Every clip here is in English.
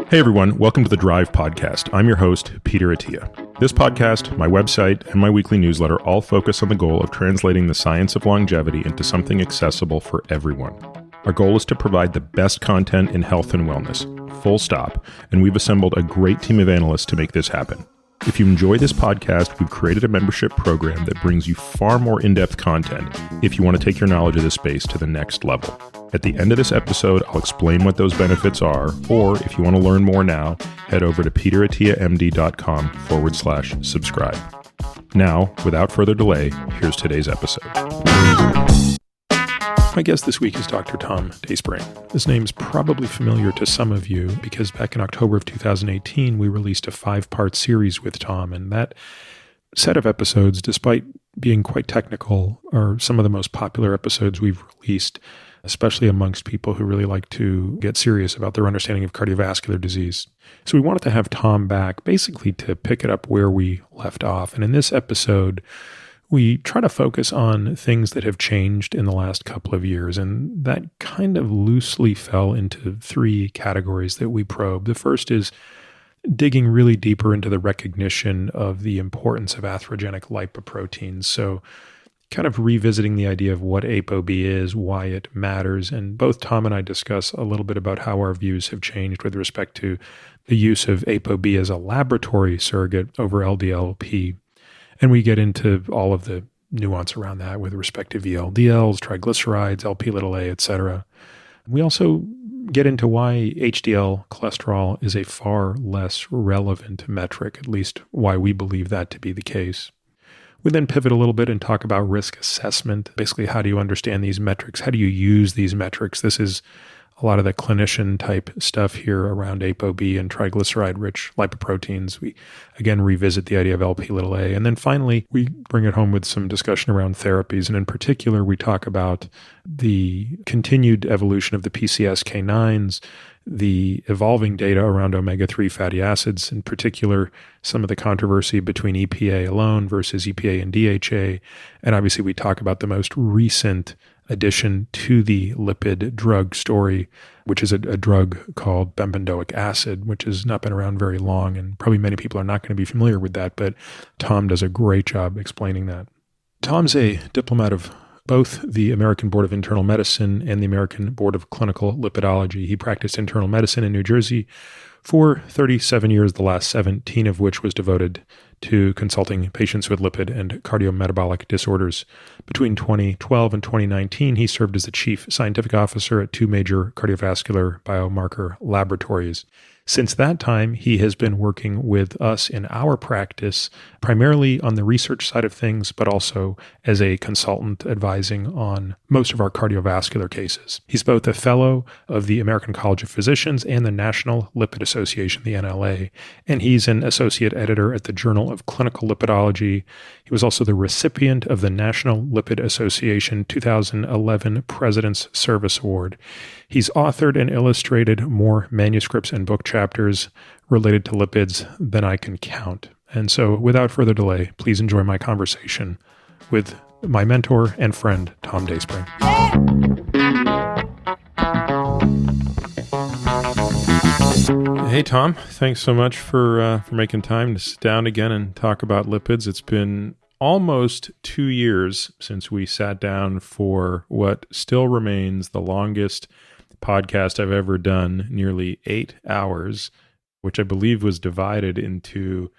Hey everyone, welcome to the Drive Podcast. I'm your host, Peter Attia. This podcast, my website, and my weekly newsletter all focus on the goal of translating the science of longevity into something accessible for everyone. Our goal is to provide the best content in health and wellness, full stop, and we've assembled a great team of analysts to make this happen. If you enjoy this podcast, we've created a membership program that brings you far more in-depth content if you want to take your knowledge of this space to the next level. At the end of this episode, I'll explain what those benefits are, or if you want to learn more now, head over to peterattiamd.com/subscribe. Now, without further delay, here's today's episode. My guest this week is Dr. Tom Dayspring. This name's probably familiar to some of you because back in October of 2018, we released a 5-part series with Tom, and that set of episodes, despite being quite technical, are some of the most popular episodes we've released, especially amongst people who really like to get serious about their understanding of cardiovascular disease. So we wanted to have Tom back basically to pick it up where we left off. And in this episode, we try to focus on things that have changed in the last couple of years. And that kind of loosely fell into 3 categories that we probe. The first is digging really deeper into the recognition of the importance of atherogenic lipoproteins. So kind of revisiting the idea of what apoB is, why it matters. And both Tom and I discuss a little bit about how our views have changed with respect to the use of apoB as a laboratory surrogate over LDL-P. And we get into all of the nuance around that with respect to VLDLs, triglycerides, Lp(a), et cetera. We also get into why HDL cholesterol is a far less relevant metric, at least why we believe that to be the case. We then pivot a little bit and talk about risk assessment. Basically, how do you understand these metrics? How do you use these metrics? This is a lot of the clinician type stuff here around apoB and triglyceride-rich lipoproteins. We, again, revisit the idea of Lp(a). And then finally, we bring it home with some discussion around therapies. And in particular, we talk about the continued evolution of the PCSK9s, the evolving data around omega-3 fatty acids, in particular, some of the controversy between EPA alone versus EPA and DHA. And obviously, we talk about the most recent addition to the lipid drug story, which is a drug called bempedoic acid, which has not been around very long. And probably many people are not going to be familiar with that, but Tom does a great job explaining that. Tom's a diplomat of both the American Board of Internal Medicine and the American Board of Clinical Lipidology. He practiced internal medicine in New Jersey for 37 years, the last 17 of which was devoted to consulting patients with lipid and cardiometabolic disorders. Between 2012 and 2019, he served as the chief scientific officer at 2 major cardiovascular biomarker laboratories. Since that time, he has been working with us in our practice, primarily on the research side of things, but also as a consultant advising on most of our cardiovascular cases. He's both a fellow of the American College of Physicians and the National Lipid Association, the NLA, and he's an associate editor at the Journal of Clinical Lipidology. He was also the recipient of the National Lipid Association 2011 President's Service Award. He's authored and illustrated more manuscripts and book chapters related to lipids than I can count. And so, without further delay, please enjoy my conversation with my mentor and friend, Tom Dayspring. Hey, Tom. Thanks so much for making time to sit down again and talk about lipids. It's been almost 2 years since we sat down for what still remains the longest podcast I've ever done, nearly 8 hours, which I believe was divided into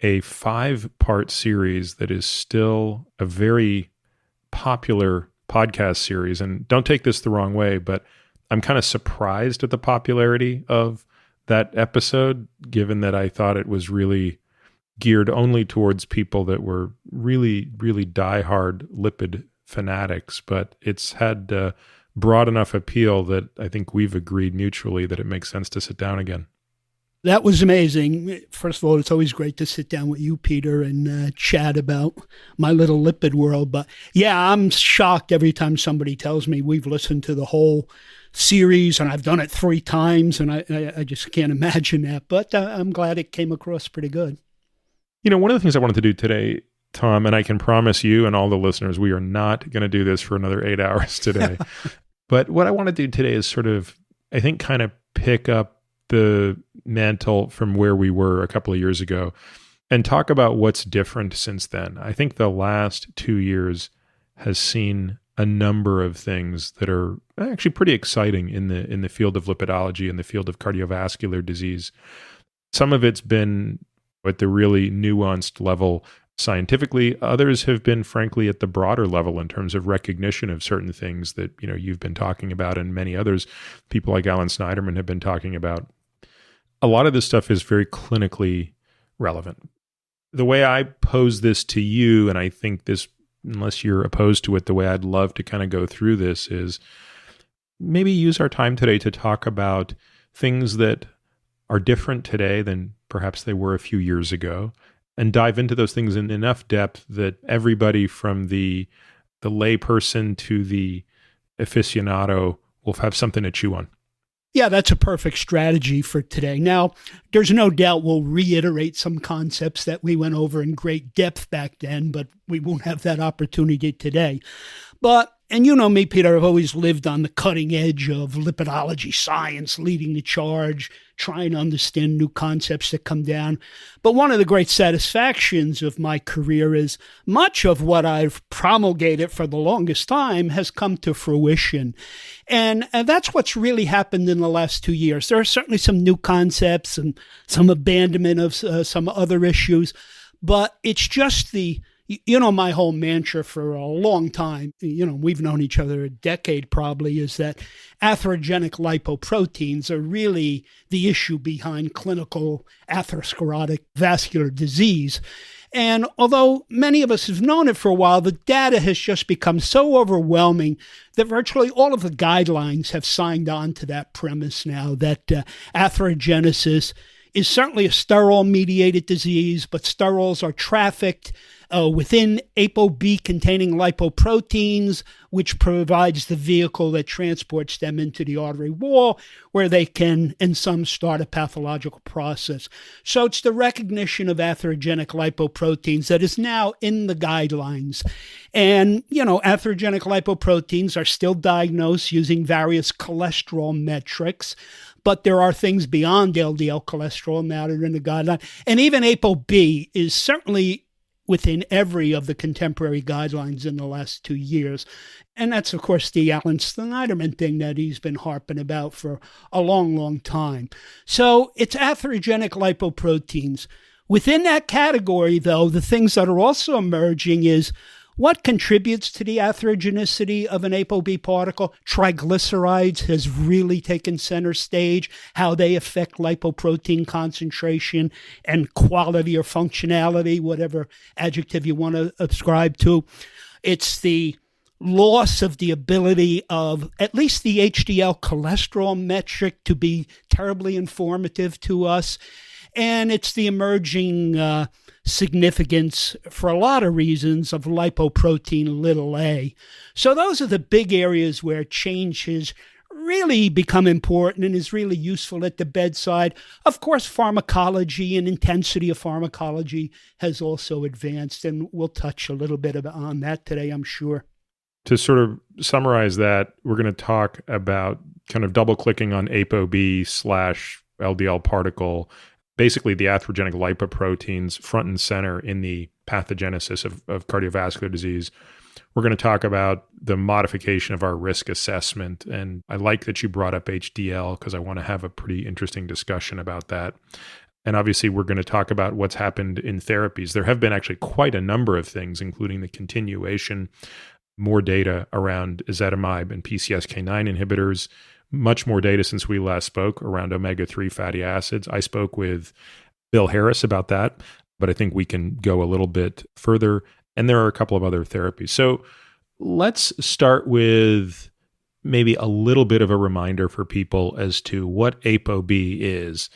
a 5-part series that is still a very popular podcast series. And don't take this the wrong way, but I'm kind of surprised at the popularity of that episode, given that I thought it was really geared only towards people that were really, really diehard lipid fanatics. But it's had broad enough appeal that I think we've agreed mutually that it makes sense to sit down again. That was amazing. First of all, it's always great to sit down with you, Peter, and chat about my little lipid world. But yeah, I'm shocked every time somebody tells me we've listened to the whole series, and I've done it 3 times, and I just can't imagine that. But I'm glad it came across pretty good. You know, one of the things I wanted to do today, Tom, and I can promise you and all the listeners, we are not going to do this for another 8 hours today. But what I want to do today is sort of, I think, kind of pick up the mantle from where we were a couple of years ago and talk about what's different since then. I think the last 2 years has seen a number of things that are actually pretty exciting in the field of lipidology and the field of cardiovascular disease. Some of it's been at the really nuanced level scientifically. Others have been, frankly, at the broader level in terms of recognition of certain things that you've been talking about, and many others, people like Alan Snyderman, have been talking about. A lot of this stuff is very clinically relevant. The way I pose this to you, and I think this, unless you're opposed to it, the way I'd love to kind of go through this is maybe use our time today to talk about things that are different today than perhaps they were a few years ago, and dive into those things in enough depth that everybody from the layperson to the aficionado will have something to chew on. Yeah, that's a perfect strategy for today. Now, there's no doubt we'll reiterate some concepts that we went over in great depth back then, but we won't have that opportunity today. And you know me, Peter, I've always lived on the cutting edge of lipidology science, leading the charge, trying to understand new concepts that come down. But one of the great satisfactions of my career is much of what I've promulgated for the longest time has come to fruition. And that's what's really happened in the last 2 years. There are certainly some new concepts and some abandonment of some other issues, but it's just my whole mantra for a long time, we've known each other a decade probably, is that atherogenic lipoproteins are really the issue behind clinical atherosclerotic vascular disease. And although many of us have known it for a while, the data has just become so overwhelming that virtually all of the guidelines have signed on to that premise now, that atherogenesis is certainly a sterol-mediated disease, but sterols are trafficked within apoB containing lipoproteins, which provides the vehicle that transports them into the artery wall, where they can, in some, start a pathological process. So it's the recognition of atherogenic lipoproteins that is now in the guidelines. And, atherogenic lipoproteins are still diagnosed using various cholesterol metrics, but there are things beyond LDL cholesterol now that are in the guideline. And even apoB is certainly within every of the contemporary guidelines in the last 2 years. And that's, of course, the Alan Snyderman thing that he's been harping about for a long, long time. So it's atherogenic lipoproteins. Within that category, though, the things that are also emerging is what contributes to the atherogenicity of an apoB particle. Triglycerides has really taken center stage, how they affect lipoprotein concentration and quality or functionality, whatever adjective you want to ascribe to. It's the loss of the ability of at least the HDL cholesterol metric to be terribly informative to us. And it's the emerging significance, for a lot of reasons, of lipoprotein little a. So those are the big areas where change has really become important and is really useful at the bedside. Of course, pharmacology and intensity of pharmacology has also advanced, and we'll touch a little bit on that today, I'm sure. To sort of summarize that, we're going to talk about kind of double-clicking on apoB/LDL particle, basically the atherogenic lipoproteins front and center in the pathogenesis of cardiovascular disease. We're going to talk about the modification of our risk assessment. And I like that you brought up HDL because I want to have a pretty interesting discussion about that. And obviously, we're going to talk about what's happened in therapies. There have been actually quite a number of things, including the continuation, more data around ezetimibe and PCSK9 inhibitors, much more data since we last spoke around omega-3 fatty acids. I spoke with Bill Harris about that, but I think we can go a little bit further. And there are a couple of other therapies. So let's start with maybe a little bit of a reminder for people as to what apoB is.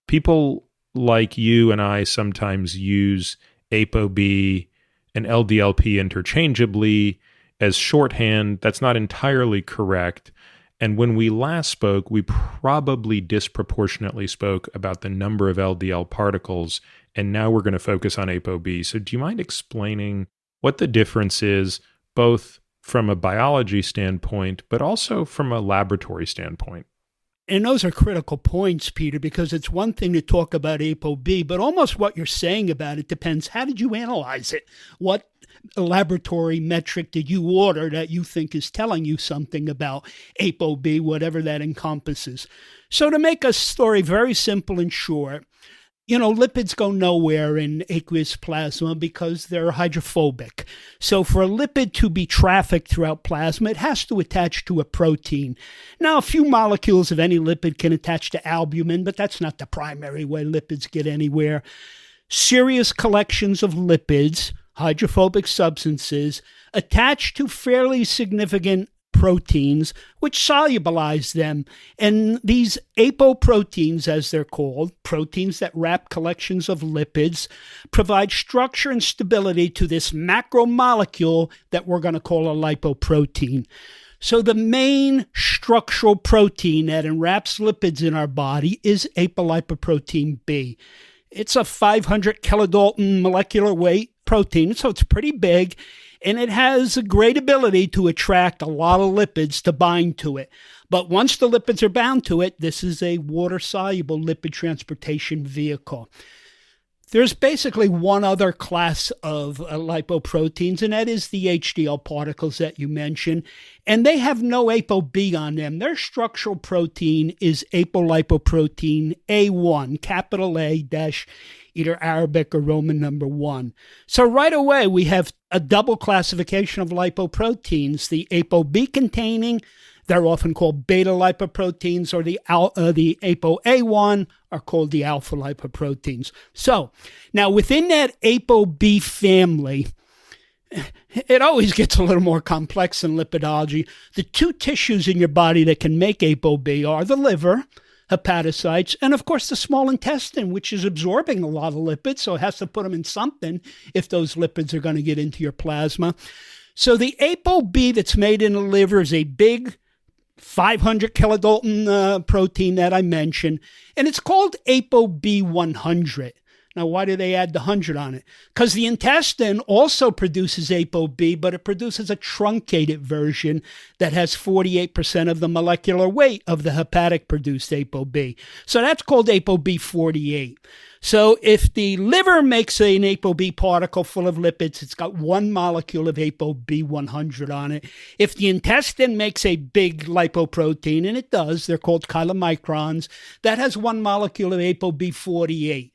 People like you and I sometimes use apoB and LDL-P interchangeably as shorthand. That's not entirely correct. And when we last spoke, we probably disproportionately spoke about the number of LDL particles, and now we're going to focus on apoB. So do you mind explaining what the difference is, both from a biology standpoint, but also from a laboratory standpoint? And those are critical points, Peter, because it's one thing to talk about apoB, but almost what you're saying about it depends. How did you analyze it? What laboratory metric did you order that you think is telling you something about apoB, whatever that encompasses? So to make a story very simple and short, lipids go nowhere in aqueous plasma because they're hydrophobic. So for a lipid to be trafficked throughout plasma, it has to attach to a protein. Now, a few molecules of any lipid can attach to albumin, but that's not the primary way lipids get anywhere. Serious collections of lipids, hydrophobic substances, attach to fairly significant proteins, which solubilize them. And these apoproteins, as they're called, proteins that wrap collections of lipids, provide structure and stability to this macromolecule that we're going to call a lipoprotein. So the main structural protein that enwraps lipids in our body is apolipoprotein B. It's a 500 kilodalton molecular weight protein, so it's pretty big, and it has a great ability to attract a lot of lipids to bind to it. But once the lipids are bound to it, this is a water-soluble lipid transportation vehicle. There's basically one other class of lipoproteins, and that is the HDL particles that you mentioned, and they have no apoB on them. Their structural protein is apolipoprotein A1, capital A dash either Arabic or Roman number 1. So right away, we have a double classification of lipoproteins, the apoB containing, they're often called beta lipoproteins, or the apoA1 are called the alpha lipoproteins. So now within that apoB family, it always gets a little more complex in lipidology. The two tissues in your body that can make apoB are the liver, hepatocytes, and of course the small intestine, which is absorbing a lot of lipids, so it has to put them in something if those lipids are going to get into your plasma. So the apoB that's made in the liver is a big 500 kilodalton protein that I mentioned, and it's called apoB 100. Now, why do they add the 100 on it? Because the intestine also produces apoB, but it produces a truncated version that has 48% of the molecular weight of the hepatic-produced apoB. So that's called apoB 48. So if the liver makes an apoB particle full of lipids, it's got one molecule of apoB 100 on it. If the intestine makes a big lipoprotein, and it does, they're called chylomicrons, that has one molecule of apoB 48.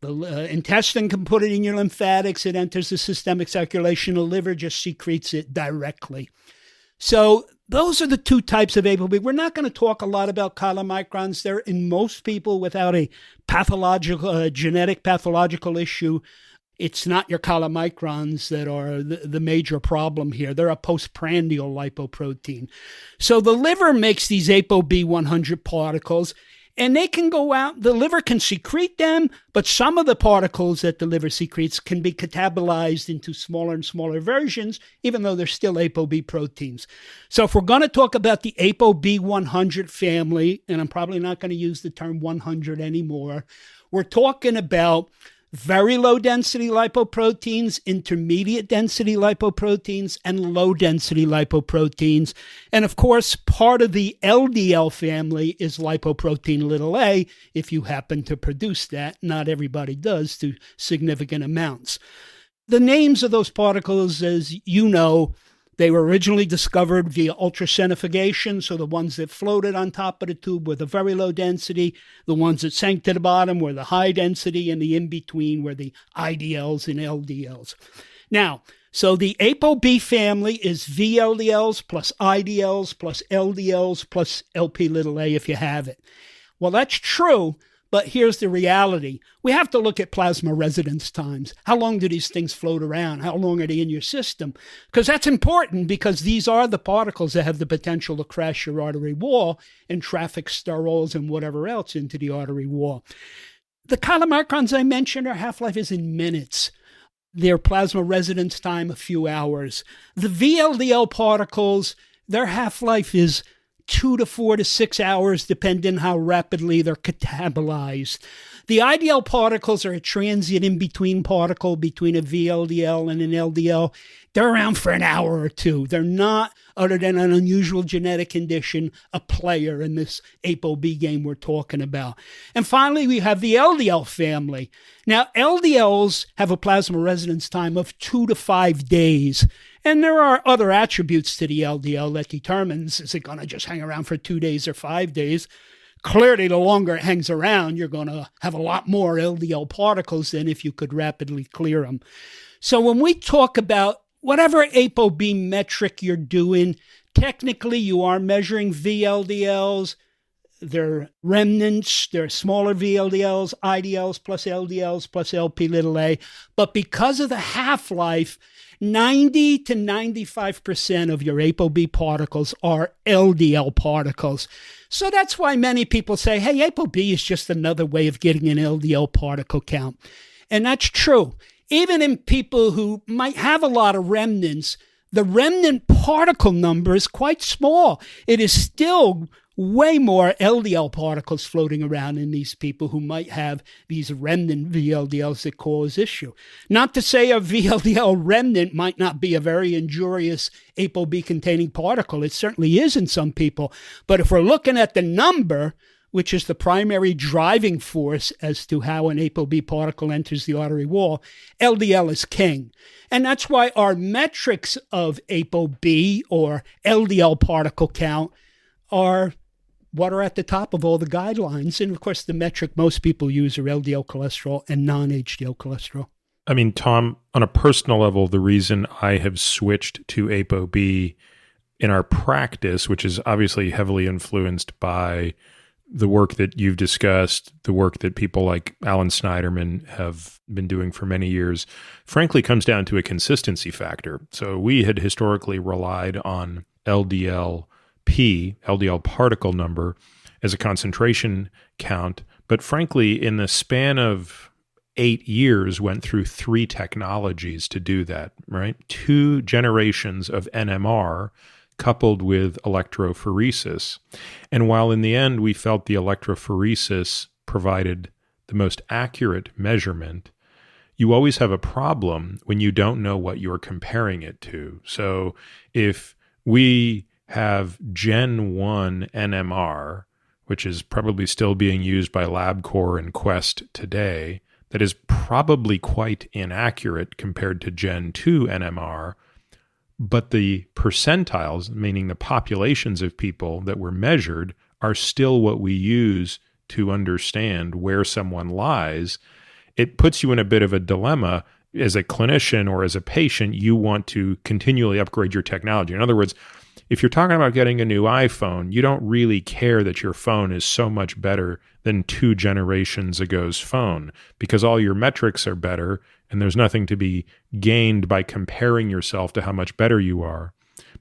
The intestine can put it in your lymphatics. It enters the systemic circulation. The liver just secretes it directly. So those are the two types of apoB. We're not going to talk a lot about chylomicrons. They're in most people without a pathological, genetic pathological issue. It's not your chylomicrons that are the major problem here. They're a postprandial lipoprotein. So the liver makes these apoB 100 particles, and they can go out, the liver can secrete them, but some of the particles that the liver secretes can be catabolized into smaller and smaller versions, even though they're still apoB proteins. So if we're going to talk about the apoB 100 family, and I'm probably not going to use the term 100 anymore, we're talking about very low density lipoproteins, intermediate density lipoproteins, and low density lipoproteins. And of course, part of the LDL family is lipoprotein little a, if you happen to produce that. Not everybody does to significant amounts. The names of those particles, as you know, they were originally discovered via ultracentrifugation, so the ones that floated on top of the tube were the very low density, the ones that sank to the bottom were the high density, and the in-between were the IDLs and LDLs. Now, so the apoB family is VLDLs plus IDLs plus LDLs plus LP little a if you have it. Well, that's true, but here's the reality. We have to look at plasma residence times. How long do these things float around? How long are they in your system? Because that's important, because these are the particles that have the potential to crash your artery wall and traffic sterols and whatever else into the artery wall. The chylomicrons I mentioned, their half-life is in minutes. Their plasma residence time, a few hours. The VLDL particles, their half-life is 2 to 4 to 6 hours, depending how rapidly they're catabolized. The IDL particles are a transient in-between particle between a VLDL and an LDL. they're around for an hour or two. They're not, other than an unusual genetic condition, a player in this apoB game we're talking about. And finally, we have the LDL family. Now, LDLs have a plasma residence time of 2 to 5 days. And there are other attributes to the LDL that determines, is it going to just hang around for 2 days or 5 days? Clearly, the longer it hangs around, you're going to have a lot more LDL particles than if you could rapidly clear them. So when we talk about whatever apoB metric you're doing, technically you are measuring VLDLs. They're remnants, they're smaller VLDLs, IDLs plus LDLs plus LP(a). But because of the half-life, 90 to 95% of your apoB particles are LDL particles. So that's why many people say, hey, apoB is just another way of getting an LDL particle count. And that's true. Even in people who might have a lot of remnants, the remnant particle number is quite small. It is still way more LDL particles floating around in these people who might have these remnant VLDLs that cause issue. Not to say a VLDL remnant might not be a very injurious apoB-containing particle. It certainly is in some people. But if we're looking at the number, which is the primary driving force as to how an apoB particle enters the artery wall, LDL is king. And that's why our metrics of apoB or LDL particle count are what are at the top of all the guidelines. And of course, the metric most people use are LDL cholesterol and non-HDL cholesterol. I mean, Tom, on a personal level, the reason I have switched to apoB in our practice, which is obviously heavily influenced by the work that you've discussed, the work that people like Alan Snyderman have been doing for many years, frankly comes down to a consistency factor. So we had historically relied on LDL-P, LDL particle number, as a concentration count. But frankly, in the span of 8 years, went through 3 technologies to do that, right? 2 generations of NMR coupled with electrophoresis. And while in the end we felt the electrophoresis provided the most accurate measurement, you always have a problem when you don't know what you're comparing it to. So if we have Gen 1 NMR, which is probably still being used by LabCorp and Quest today, that is probably quite inaccurate compared to Gen 2 NMR, but the percentiles, meaning the populations of people that were measured, are still what we use to understand where someone lies. It puts you in a bit of a dilemma. As a clinician or as a patient, you want to continually upgrade your technology. In other words, if you're talking about getting a new iPhone, you don't really care that your phone is so much better than 2 generations ago's phone because all your metrics are better and there's nothing to be gained by comparing yourself to how much better you are.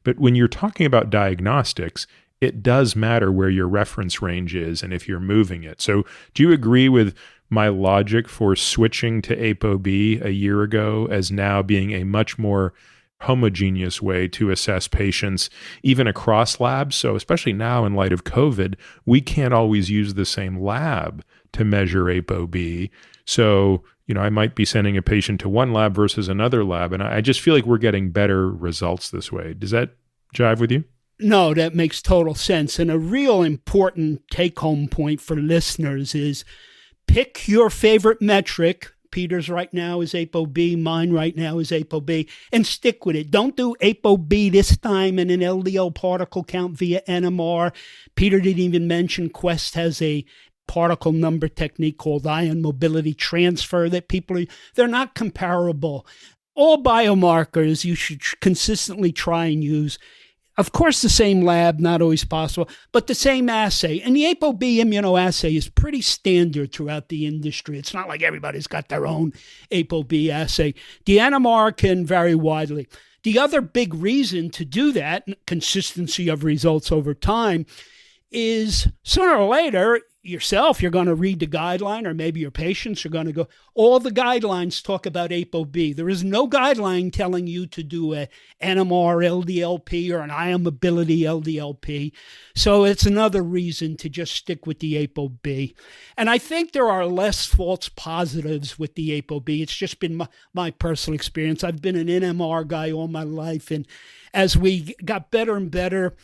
But when you're talking about diagnostics, it does matter where your reference range is and if you're moving it. So do you agree with my logic for switching to apoB a year ago as now being a much more homogeneous way to assess patients, even across labs? So especially now in light of COVID, we can't always use the same lab to measure apoB. So, I might be sending a patient to one lab versus another lab, and I just feel like we're getting better results this way. Does that jive with you? No, that makes total sense. And a real important take-home point for listeners is pick your favorite metric. Peter's right now is apoB, mine right now is apoB, and stick with it. Don't do apoB this time in an LDL particle count via NMR. Peter didn't even mention Quest has a particle number technique called ion mobility transfer that they're not comparable. All biomarkers you should consistently try and use. Of course, the same lab, not always possible, but the same assay. And the apoB immunoassay is pretty standard throughout the industry. It's not like everybody's got their own apoB assay. The NMR can vary widely. The other big reason to do that, consistency of results over time, is sooner or later, yourself, you're going to read the guideline, or maybe your patients are going to go, all the guidelines talk about apoB. There is no guideline telling you to do a NMR LDL-P or an ion mobility LDL-P. So it's another reason to just stick with the apoB. And I think there are less false positives with the apoB. It's just been my personal experience. I've been an NMR guy all my life. And as we got better and better,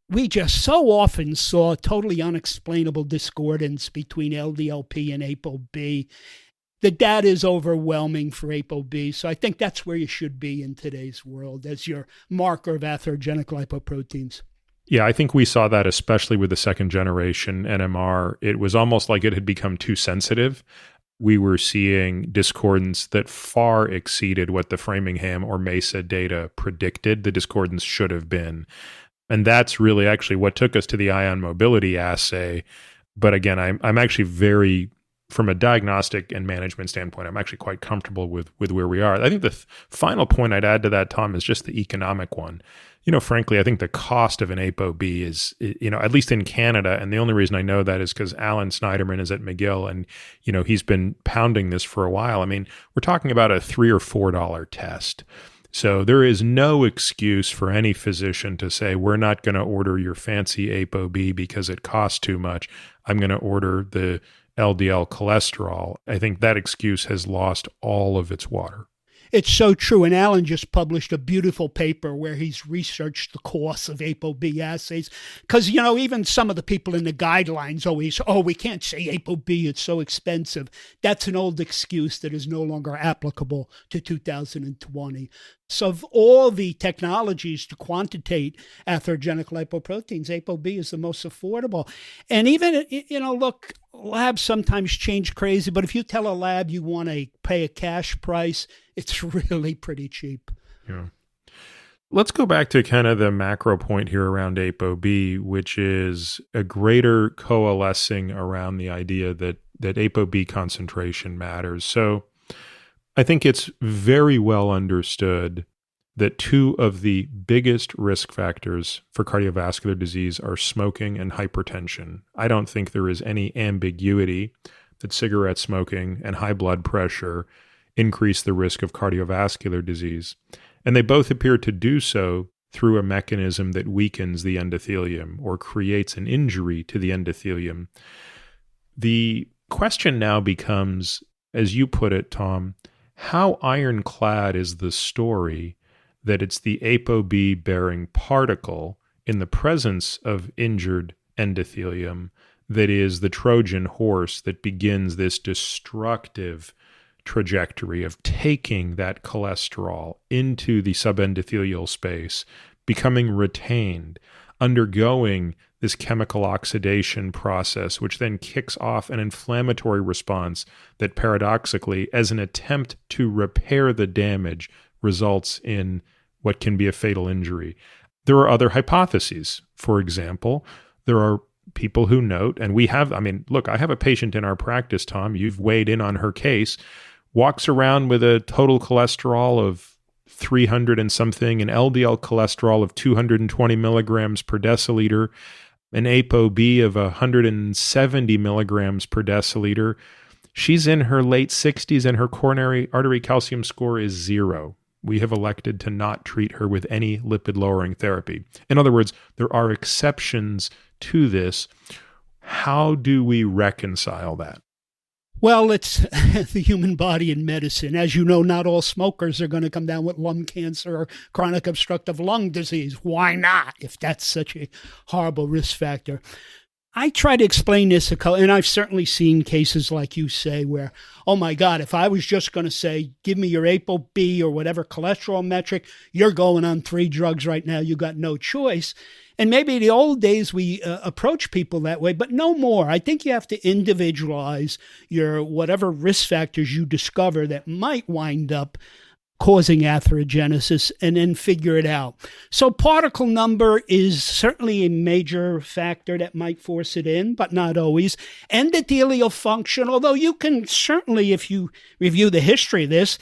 we just so often saw totally unexplainable discordance between LDL-P and apoB. The data is overwhelming for apoB, so I think that's where you should be in today's world as your marker of atherogenic lipoproteins. Yeah, I think we saw that especially with the second generation NMR. It was almost like it had become too sensitive. We were seeing discordance that far exceeded what the Framingham or MESA data predicted the discordance should have been. And that's really actually what took us to the ion mobility assay. But again, I'm actually very, from a diagnostic and management standpoint, I'm actually quite comfortable with where we are. I think the final point I'd add to that, Tom, is just the economic one. Frankly, I think the cost of an apoB is, at least in Canada, and the only reason I know that is because Alan Snyderman is at McGill, and, he's been pounding this for a while. I mean, we're talking about a $3 or $4 test. So there is no excuse for any physician to say, we're not going to order your fancy apoB because it costs too much. I'm going to order the LDL cholesterol. I think that excuse has lost all of its water. It's so true. And Alan just published a beautiful paper where he's researched the costs of apoB assays. Because, even some of the people in the guidelines always, we can't say apoB, it's so expensive. That's an old excuse that is no longer applicable to 2020. So of all the technologies to quantitate atherogenic lipoproteins, apoB is the most affordable. And even, look, labs sometimes change crazy, but if you tell a lab you want to pay a cash price, it's really pretty cheap. Yeah. Let's go back to kind of the macro point here around apoB, which is a greater coalescing around the idea that apoB concentration matters. So I think it's very well understood that two of the biggest risk factors for cardiovascular disease are smoking and hypertension. I don't think there is any ambiguity that cigarette smoking and high blood pressure increase the risk of cardiovascular disease. And they both appear to do so through a mechanism that weakens the endothelium or creates an injury to the endothelium. The question now becomes, as you put it, Tom, how ironclad is the story that it's the apoB-bearing particle in the presence of injured endothelium that is the Trojan horse that begins this destructive trajectory of taking that cholesterol into the subendothelial space, becoming retained, undergoing this chemical oxidation process, which then kicks off an inflammatory response that paradoxically, as an attempt to repair the damage, results in what can be a fatal injury. There are other hypotheses. For example, there are people who note, and I have a patient in our practice, Tom, you've weighed in on her case, walks around with a total cholesterol of 300 and something, an LDL cholesterol of 220 milligrams per deciliter, an apoB of 170 milligrams per deciliter. She's in her late 60s and her coronary artery calcium score is 0. We have elected to not treat her with any lipid-lowering therapy. In other words, there are exceptions to this. How do we reconcile that? Well, it's the human body in medicine. As you know, not all smokers are going to come down with lung cancer or chronic obstructive lung disease. Why not, if that's such a horrible risk factor? I try to explain this, and I've certainly seen cases like you say where, oh my God, if I was just going to say, give me your apoB or whatever cholesterol metric, you're going on 3 drugs right now, you got no choice. And maybe in the old days we approach people that way, but no more. I think you have to individualize your whatever risk factors you discover that might wind up causing atherogenesis and then figure it out. So particle number is certainly a major factor that might force it in, but not always. Endothelial function, although you can certainly, if you review the history of this,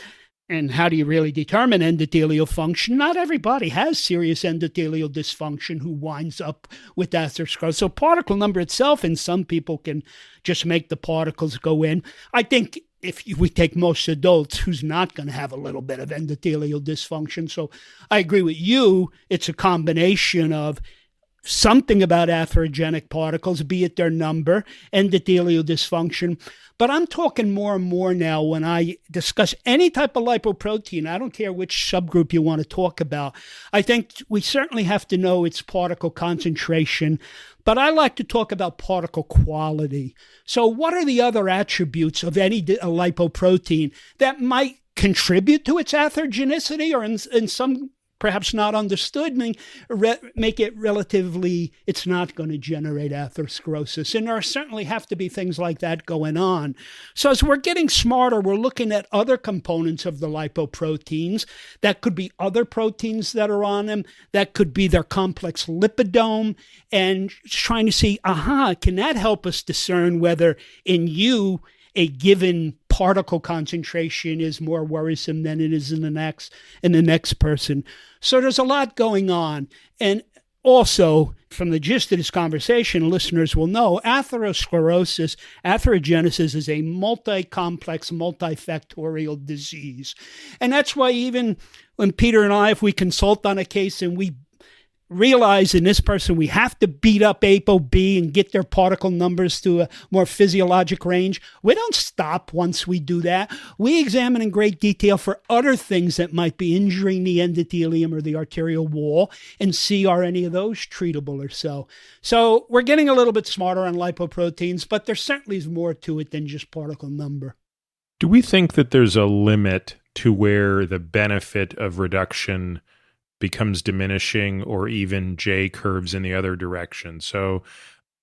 And how do you really determine endothelial function? Not everybody has serious endothelial dysfunction who winds up with atherosclerosis. So particle number itself in some people can just make the particles go in. I think if we take most adults, who's not going to have a little bit of endothelial dysfunction? So I agree with you. It's a combination of something about atherogenic particles, be it their number, endothelial dysfunction. But I'm talking more and more now when I discuss any type of lipoprotein. I don't care which subgroup you want to talk about. I think we certainly have to know its particle concentration, but I like to talk about particle quality. So what are the other attributes of any lipoprotein that might contribute to its atherogenicity, or in some perhaps not understood, make it relatively, it's not going to generate atherosclerosis. And there certainly have to be things like that going on. So as we're getting smarter, we're looking at other components of the lipoproteins. That could be other proteins that are on them. That could be their complex lipidome. And trying to see, can that help us discern whether in you a given particle concentration is more worrisome than it is in the next person. So there's a lot going on. And also, from the gist of this conversation, listeners will know atherosclerosis, atherogenesis is a multi-complex, multifactorial disease. And that's why even when Peter and I, if we consult on a case and we realize in this person we have to beat up apoB and get their particle numbers to a more physiologic range, we don't stop once we do that. We examine in great detail for other things that might be injuring the endothelium or the arterial wall and see are any of those treatable or so. So we're getting a little bit smarter on lipoproteins, but there certainly is more to it than just particle number. Do we think that there's a limit to where the benefit of reduction becomes diminishing, or even J curves in the other direction? So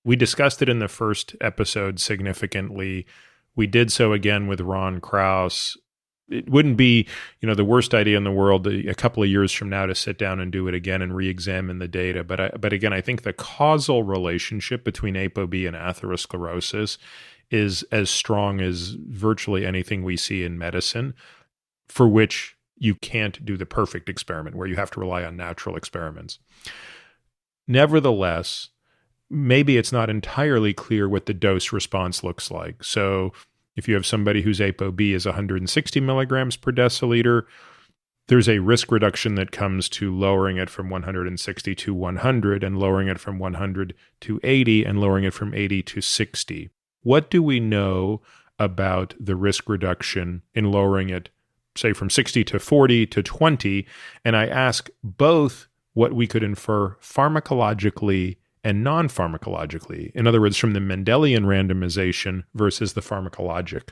we discussed it in the first episode significantly. We did so again with Ron Krauss. It wouldn't be, the worst idea in the world a couple of years from now to sit down and do it again and re-examine the data. But again, I think the causal relationship between apoB and atherosclerosis is as strong as virtually anything we see in medicine, for which you can't do the perfect experiment where you have to rely on natural experiments. Nevertheless, maybe it's not entirely clear what the dose response looks like. So if you have somebody whose apoB is 160 milligrams per deciliter, there's a risk reduction that comes to lowering it from 160 to 100 and lowering it from 100 to 80 and lowering it from 80 to 60. What do we know about the risk reduction in lowering it, say, from 60 to 40 to 20, and I ask both what we could infer pharmacologically and non-pharmacologically. In other words, from the Mendelian randomization versus the pharmacologic.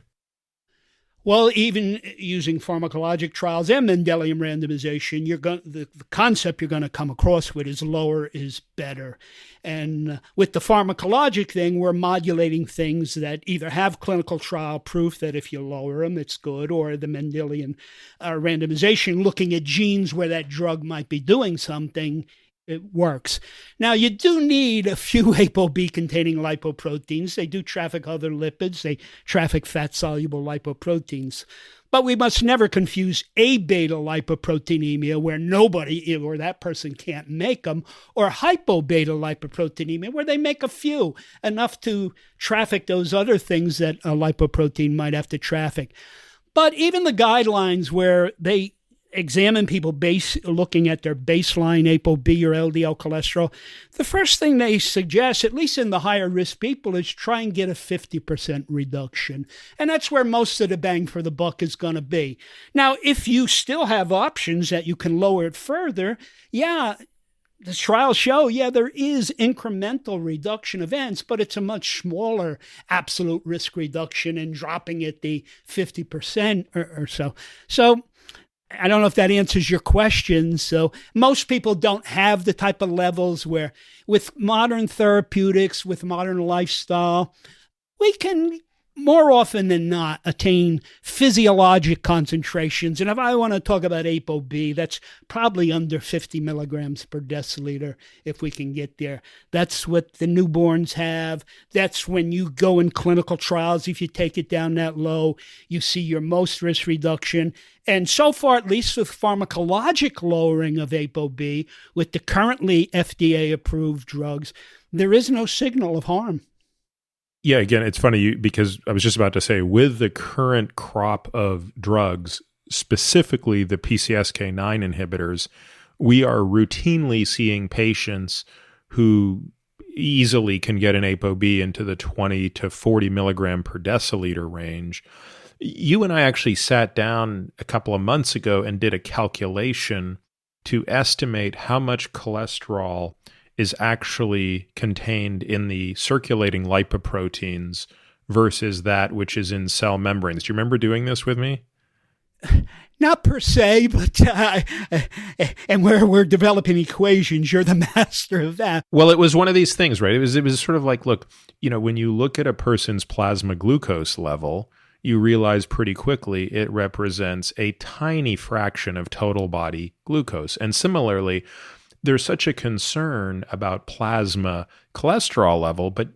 Well, even using pharmacologic trials and Mendelian randomization, the concept you're going to come across with is lower is better. And with the pharmacologic thing, we're modulating things that either have clinical trial proof that if you lower them, it's good, or the Mendelian randomization, looking at genes where that drug might be doing something, it works. Now, you do need a few apoB-containing lipoproteins. They do traffic other lipids. They traffic fat-soluble lipoproteins. But we must never confuse A-beta lipoproteinemia, where nobody or that person can't make them, or hypo-beta lipoproteinemia, where they make a few, enough to traffic those other things that a lipoprotein might have to traffic. But even the guidelines where they examine people looking at their baseline apoB or LDL cholesterol, the first thing they suggest, at least in the higher risk people, is try and get a 50% reduction. And that's where most of the bang for the buck is going to be. Now, if you still have options that you can lower it further, the trials show, there is incremental reduction events, but it's a much smaller absolute risk reduction and dropping at the 50% or so. So I don't know if that answers your question. So most people don't have the type of levels where with modern therapeutics, with modern lifestyle, we can more often than not, attain physiologic concentrations. And if I want to talk about apoB, that's probably under 50 milligrams per deciliter if we can get there. That's what the newborns have. That's when you go in clinical trials. If you take it down that low, you see your most risk reduction. And so far, at least with pharmacologic lowering of apoB, with the currently FDA-approved drugs, there is no signal of harm. Yeah, again, it's funny because I was just about to say, with the current crop of drugs, specifically the PCSK9 inhibitors, we are routinely seeing patients who easily can get an apoB into the 20 to 40 milligram per deciliter range. You and I actually sat down a couple of months ago and did a calculation to estimate how much cholesterol is actually contained in the circulating lipoproteins versus that which is in cell membranes. Do you remember doing this with me? Not per se, but and where we're developing equations, you're the master of that. Well, it was one of these things, right? It was sort of like, look, when you look at a person's plasma glucose level, you realize pretty quickly it represents a tiny fraction of total body glucose. And similarly, there's such a concern about plasma cholesterol level, but,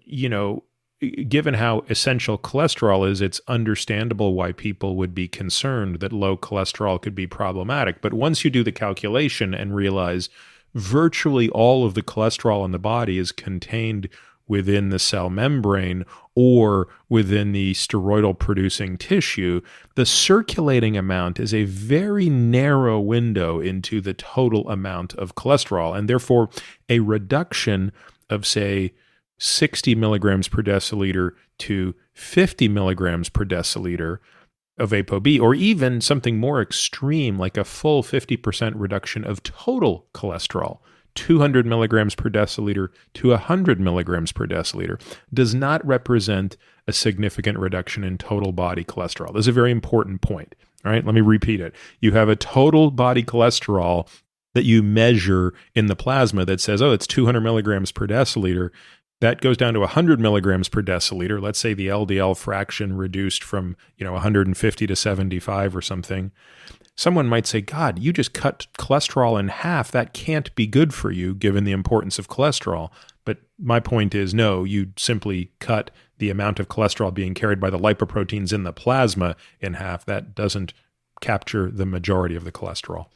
given how essential cholesterol is, it's understandable why people would be concerned that low cholesterol could be problematic. But once you do the calculation and realize virtually all of the cholesterol in the body is contained within the cell membrane or within the steroidal producing tissue, the circulating amount is a very narrow window into the total amount of cholesterol. And therefore, a reduction of, say, 60 milligrams per deciliter to 50 milligrams per deciliter of apoB, or even something more extreme like a full 50% reduction of total cholesterol, 200 milligrams per deciliter to 100 milligrams per deciliter, does not represent a significant reduction in total body cholesterol. This is a very important point. All right, let me repeat it. You have a total body cholesterol that you measure in the plasma that says, it's 200 milligrams per deciliter. That goes down to 100 milligrams per deciliter. Let's say the LDL fraction reduced from 150 to 75 or something. Someone might say, God, you just cut cholesterol in half. That can't be good for you, given the importance of cholesterol. But my point is, no, you simply cut the amount of cholesterol being carried by the lipoproteins in the plasma in half. That doesn't capture the majority of the cholesterol.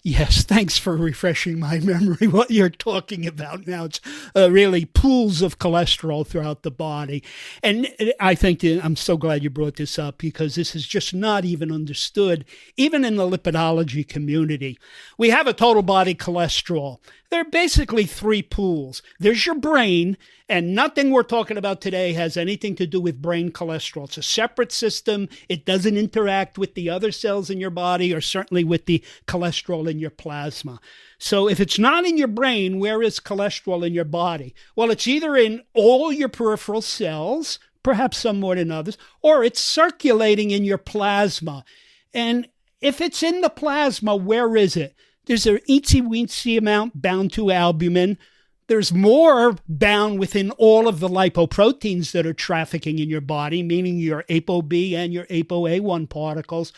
Yes, thanks for refreshing my memory. What you're talking about now, it's really pools of cholesterol throughout the body. And I think I'm so glad you brought this up because this is just not even understood, even in the lipidology community. We have a total body cholesterol. There are basically three pools. There's your brain, and nothing we're talking about today has anything to do with brain cholesterol. It's a separate system. It doesn't interact with the other cells in your body or certainly with the cholesterol in your plasma. So if it's not in your brain, where is cholesterol in your body? Well, it's either in all your peripheral cells, perhaps some more than others, or it's circulating in your plasma. And if it's in the plasma, where is it? There's an itsy-weensy amount bound to albumin. There's more bound within all of the lipoproteins that are trafficking in your body, meaning your apoB and your apoA1 particles.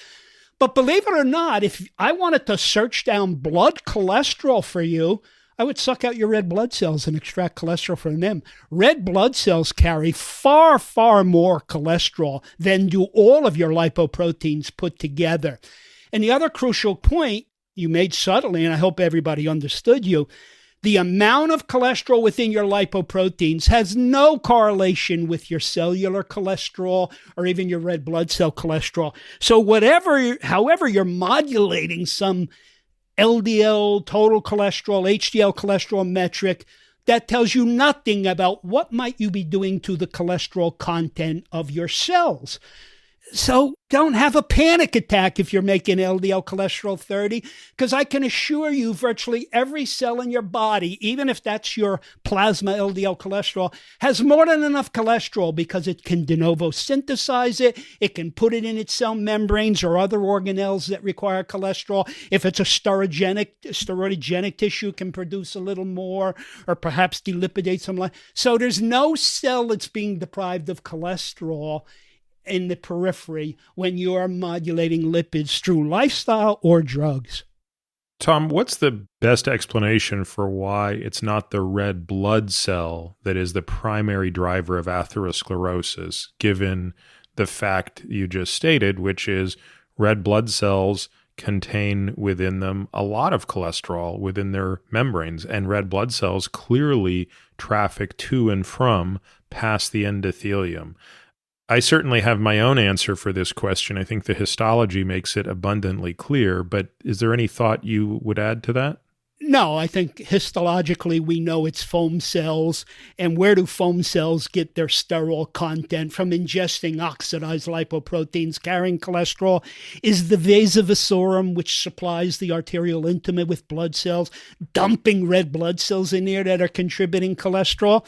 But believe it or not, if I wanted to search down blood cholesterol for you, I would suck out your red blood cells and extract cholesterol from them. Red blood cells carry far, far more cholesterol than do all of your lipoproteins put together. And the other crucial point you made subtly, and I hope everybody understood you, the amount of cholesterol within your lipoproteins has no correlation with your cellular cholesterol or even your red blood cell cholesterol. So however you're modulating some LDL, total cholesterol, HDL cholesterol metric, that tells you nothing about what might you be doing to the cholesterol content of your cells. So don't have a panic attack if you're making LDL cholesterol 30, because I can assure you virtually every cell in your body, even if that's your plasma LDL cholesterol, has more than enough cholesterol because it can de novo synthesize it. It can put it in its cell membranes or other organelles that require cholesterol. If it's a steroidogenic tissue, it can produce a little more or perhaps delipidate some. So there's no cell that's being deprived of cholesterol in the periphery when you're modulating lipids through lifestyle or drugs. Tom, what's the best explanation for why it's not the red blood cell that is the primary driver of atherosclerosis, given the fact you just stated, which is red blood cells contain within them a lot of cholesterol within their membranes, and red blood cells clearly traffic to and from past the endothelium? I certainly have my own answer for this question. I think the histology makes it abundantly clear, but is there any thought you would add to that? No, I think histologically we know it's foam cells. And where do foam cells get their sterol content? From ingesting oxidized lipoproteins carrying cholesterol. Is the vasa vasorum, which supplies the arterial intima with blood cells, dumping red blood cells in there that are contributing cholesterol?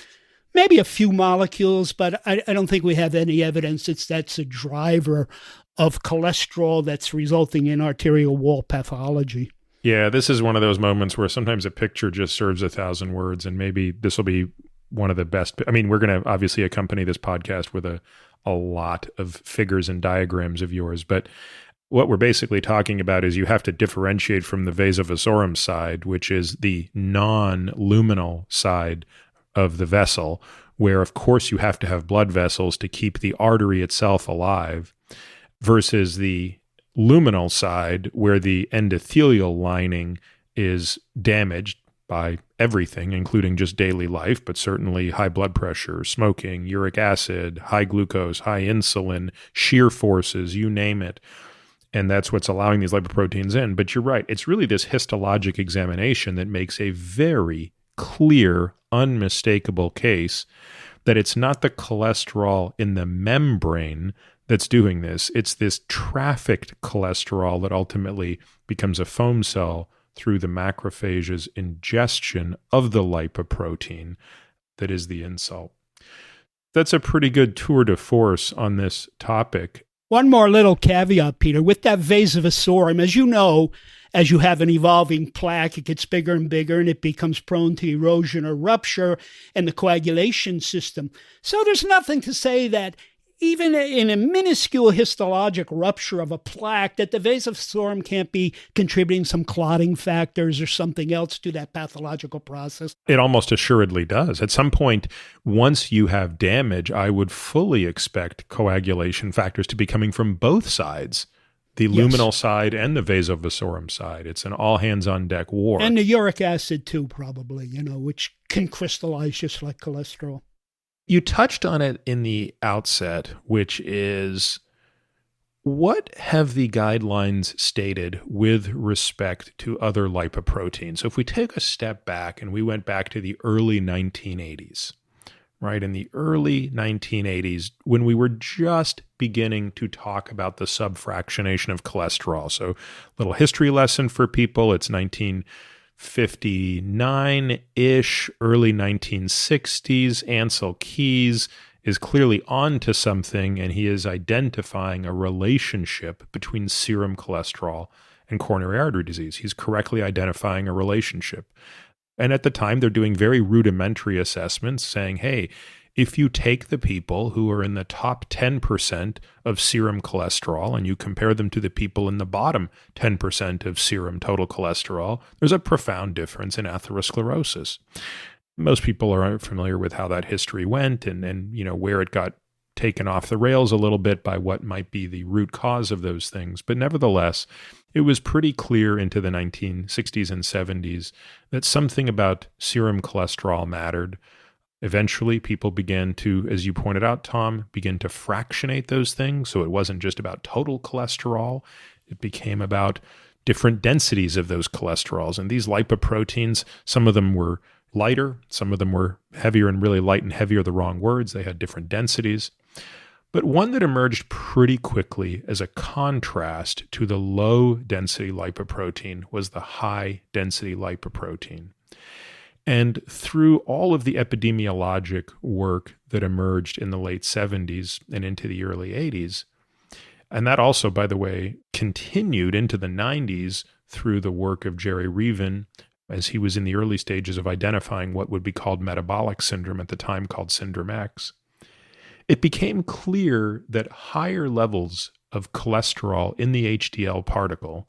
Maybe a few molecules, but I don't think we have any evidence that's a driver of cholesterol that's resulting in arterial wall pathology. Yeah, this is one of those moments where sometimes a picture just serves 1,000 words, and maybe this will be one of the best. I mean, we're going to obviously accompany this podcast with a lot of figures and diagrams of yours, but what we're basically talking about is you have to differentiate from the vasa vasorum side, which is the non-luminal side of the vessel, where of course you have to have blood vessels to keep the artery itself alive, versus the luminal side where the endothelial lining is damaged by everything, including just daily life, but certainly high blood pressure, smoking, uric acid, high glucose, high insulin, shear forces, you name it. And that's what's allowing these lipoproteins in. But you're right, it's really this histologic examination that makes a very clear, unmistakable case that it's not the cholesterol in the membrane that's doing this. It's this trafficked cholesterol that ultimately becomes a foam cell through the macrophage's ingestion of the lipoprotein that is the insult. That's a pretty good tour de force on this topic. One more little caveat, Peter. With that vasa vasorum, as you know, as you have an evolving plaque, it gets bigger and bigger, and it becomes prone to erosion or rupture in the coagulation system. So there's nothing to say that even in a minuscule histologic rupture of a plaque, that the vasa vasorum can't be contributing some clotting factors or something else to that pathological process. It almost assuredly does. At some point, once you have damage, I would fully expect coagulation factors to be coming from both sides, the luminal side and the vasa vasorum side. It's an all-hands-on-deck war. And the uric acid too, probably, which can crystallize just like cholesterol. You touched on it in the outset, which is, what have the guidelines stated with respect to other lipoproteins? So if we take a step back and we went back to the early 1980s, right? In the early 1980s, when we were just beginning to talk about the subfractionation of cholesterol. So little history lesson for people, it's 1959-ish, early 1960s. Ansel Keys is clearly onto something, and he is identifying a relationship between serum cholesterol and coronary artery disease. He's correctly identifying a relationship. And at the time, they're doing very rudimentary assessments saying, hey, if you take the people who are in the top 10% of serum cholesterol and you compare them to the people in the bottom 10% of serum total cholesterol, there's a profound difference in atherosclerosis. Most people are familiar with how that history went and where it got taken off the rails a little bit by what might be the root cause of those things. But nevertheless, it was pretty clear into the 1960s and 70s that something about serum cholesterol mattered. Eventually, people began to, as you pointed out, Tom, begin to fractionate those things. So it wasn't just about total cholesterol. It became about different densities of those cholesterols. And these lipoproteins, some of them were lighter, some of them were heavier, and really light and heavy are the wrong words. They had different densities. But one that emerged pretty quickly as a contrast to the low-density lipoprotein was the high-density lipoprotein. And through all of the epidemiologic work that emerged in the late 70s and into the early 80s, and that also, by the way, continued into the 90s through the work of Jerry Reaven, as he was in the early stages of identifying what would be called metabolic syndrome, at the time called Syndrome X, it became clear that higher levels of cholesterol in the HDL particle,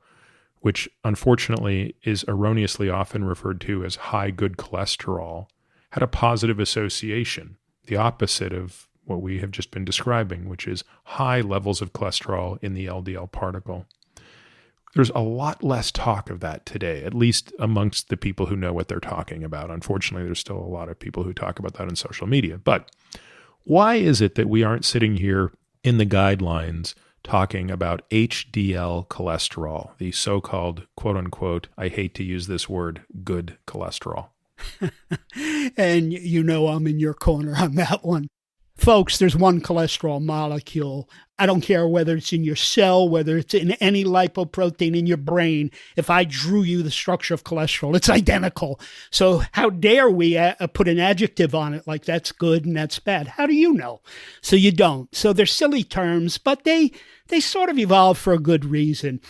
which unfortunately is erroneously often referred to as high good cholesterol, had a positive association, the opposite of what we have just been describing, which is high levels of cholesterol in the LDL particle. There's a lot less talk of that today, at least amongst the people who know what they're talking about. Unfortunately, there's still a lot of people who talk about that on social media. But why is it that we aren't sitting here in the guidelines talking about HDL cholesterol, the so-called, quote unquote, I hate to use this word, good cholesterol? And you know I'm in your corner on that one. Folks, there's one cholesterol molecule. I don't care whether it's in your cell, whether it's in any lipoprotein in your brain. If I drew you the structure of cholesterol, it's identical. So how dare we put an adjective on it like that's good and that's bad? How do you know? So you don't. So they're silly terms, but they sort of evolved for a good reason.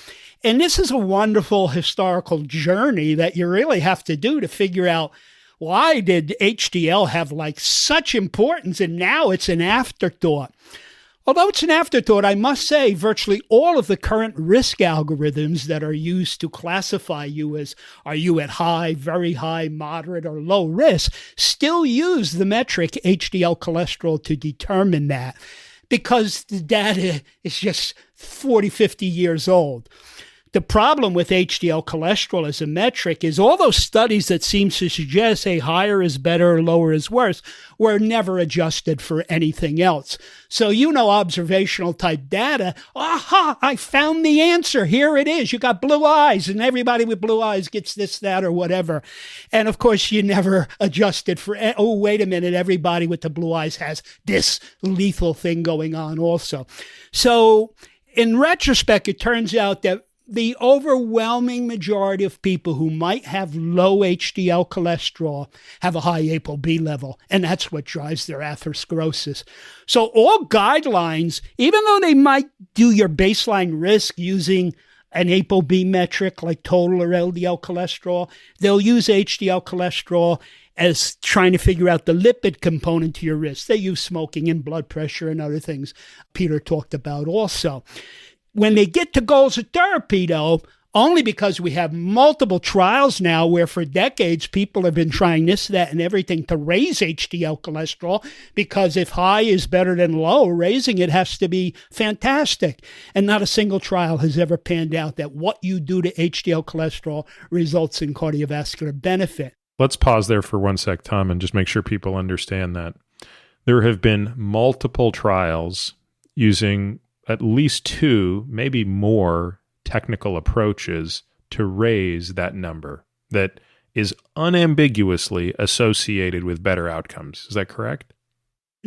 And this is a wonderful historical journey that you really have to do to figure out, why did HDL have like such importance and now it's an afterthought? Although it's an afterthought, I must say virtually all of the current risk algorithms that are used to classify you as, are you at high, very high, moderate, or low risk, still use the metric HDL cholesterol to determine that, because the data is just 40, 50 years old. The problem with HDL cholesterol as a metric is all those studies that seem to suggest, hey, higher is better, lower is worse, were never adjusted for anything else. So, observational type data, aha, I found the answer. Here it is. You got blue eyes, and everybody with blue eyes gets this, that, or whatever. And of course, you never adjusted for, oh, wait a minute, everybody with the blue eyes has this lethal thing going on also. So in retrospect, it turns out that the overwhelming majority of people who might have low HDL cholesterol have a high apoB level, and that's what drives their atherosclerosis. So all guidelines, even though they might do your baseline risk using an apoB metric like total or LDL cholesterol, they'll use HDL cholesterol as trying to figure out the lipid component to your risk. They use smoking and blood pressure and other things Peter talked about also. When they get to goals of therapy, though, only because we have multiple trials now where for decades people have been trying this, that, and everything to raise HDL cholesterol, because if high is better than low, raising it has to be fantastic. And not a single trial has ever panned out that what you do to HDL cholesterol results in cardiovascular benefit. Let's pause there for one sec, Tom, and just make sure people understand that. There have been multiple trials using at least two, maybe more, technical approaches to raise that number that is unambiguously associated with better outcomes. Is that correct?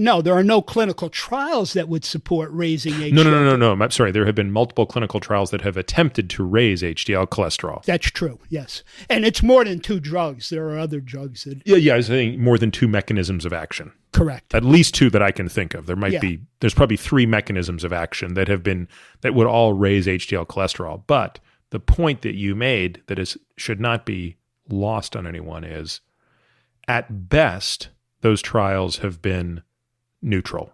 No, there are no clinical trials that would support raising HDL. No. I'm sorry. There have been multiple clinical trials that have attempted to raise HDL cholesterol. That's true, yes. And it's more than two drugs. There are other drugs that... Yeah, I was saying more than two mechanisms of action. Correct. At least two that I can think of. There's probably three mechanisms of action that would all raise HDL cholesterol. But the point that you made that should not be lost on anyone is, at best, those trials have been neutral.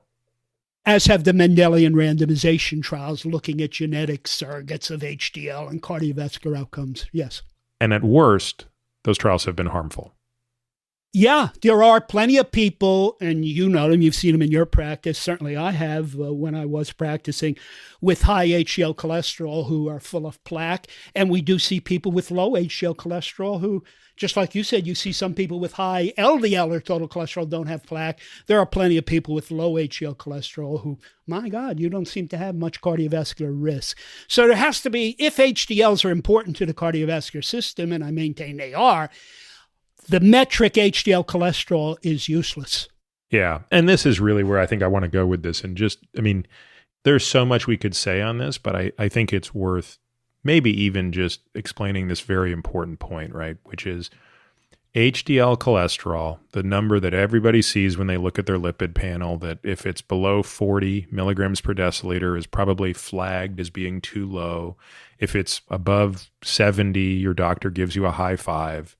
As have the Mendelian randomization trials looking at genetic surrogates of HDL and cardiovascular outcomes. Yes. And at worst, those trials have been harmful. Yeah, there are plenty of people, and you know them, you've seen them in your practice. Certainly I have when I was practicing, with high HDL cholesterol who are full of plaque. And we do see people with low HDL cholesterol who, just like you said, you see some people with high LDL or total cholesterol don't have plaque. There are plenty of people with low HDL cholesterol who, my God, you don't seem to have much cardiovascular risk. So there has to be, if HDLs are important to the cardiovascular system, and I maintain they are, the metric HDL cholesterol is useless. Yeah. And this is really where I think I want to go with this. And there's so much we could say on this, but I think it's worth maybe even just explaining this very important point, right? Which is HDL cholesterol, the number that everybody sees when they look at their lipid panel, that if it's below 40 milligrams per deciliter is probably flagged as being too low. If it's above 70, your doctor gives you a high five.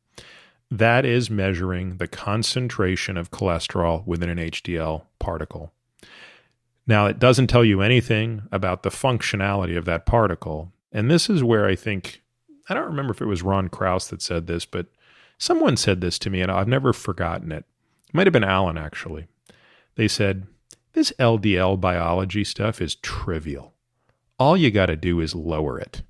That is measuring the concentration of cholesterol within an HDL particle. Now, it doesn't tell you anything about the functionality of that particle. And this is where I think, I don't remember if it was Ron Krauss that said this, but someone said this to me and I've never forgotten it. It might have been Alan, actually. They said, this LDL biology stuff is trivial. All you got to do is lower it.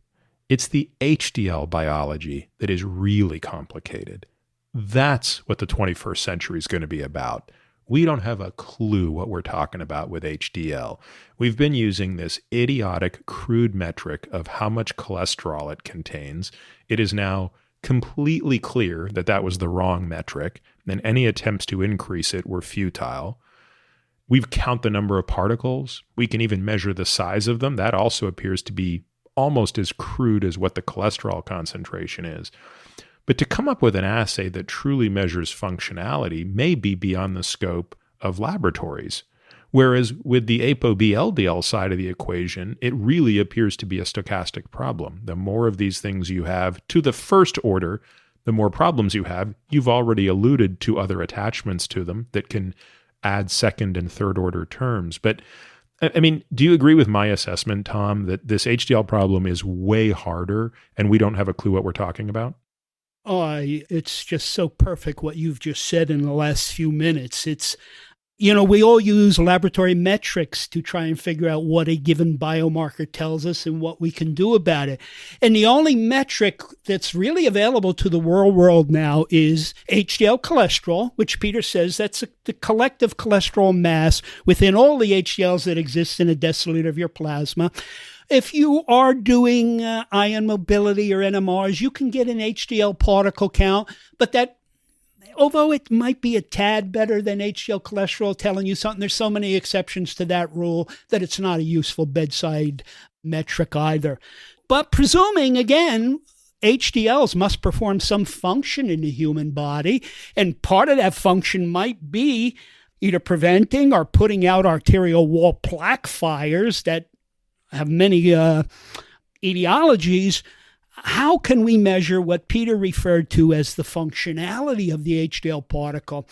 It's the HDL biology that is really complicated. That's what the 21st century is going to be about. We don't have a clue what we're talking about with HDL. We've been using this idiotic, crude metric of how much cholesterol it contains. It is now completely clear that that was the wrong metric, and any attempts to increase it were futile. We count the number of particles. We can even measure the size of them. That also appears to be almost as crude as what the cholesterol concentration is. But to come up with an assay that truly measures functionality may be beyond the scope of laboratories. Whereas with the apoB LDL side of the equation, it really appears to be a stochastic problem. The more of these things you have to the first order, the more problems you have. You've already alluded to other attachments to them that can add second and third order terms. But I mean, do you agree with my assessment, Tom, that this HDL problem is way harder and we don't have a clue what we're talking about? Oh, it's just so perfect what you've just said in the last few minutes. It's, we all use laboratory metrics to try and figure out what a given biomarker tells us and what we can do about it. And the only metric that's really available to the world now is HDL cholesterol, which Peter says that's the collective cholesterol mass within all the HDLs that exist in a deciliter of your plasma. If you are doing ion mobility or NMRs, you can get an HDL particle count, but that, although it might be a tad better than HDL cholesterol telling you something, there's so many exceptions to that rule that it's not a useful bedside metric either. But presuming, again, HDLs must perform some function in the human body, and part of that function might be either preventing or putting out arterial wall plaque fires that have many etiologies. How can we measure what Peter referred to as the functionality of the HDL particle?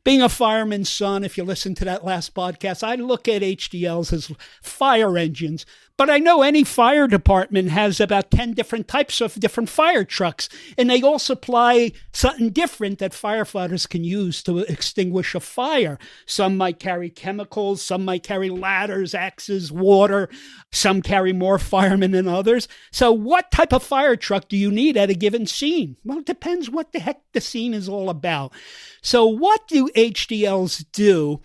Being a fireman's son, if you listen to that last podcast, I look at HDLs as fire engines. But I know any fire department has about 10 different types of different fire trucks, and they all supply something different that firefighters can use to extinguish a fire. Some might carry chemicals, some might carry ladders, axes, water. Some carry more firemen than others. So what type of fire truck do you need at a given scene? Well, it depends what the heck the scene is all about. So what do HDLs do?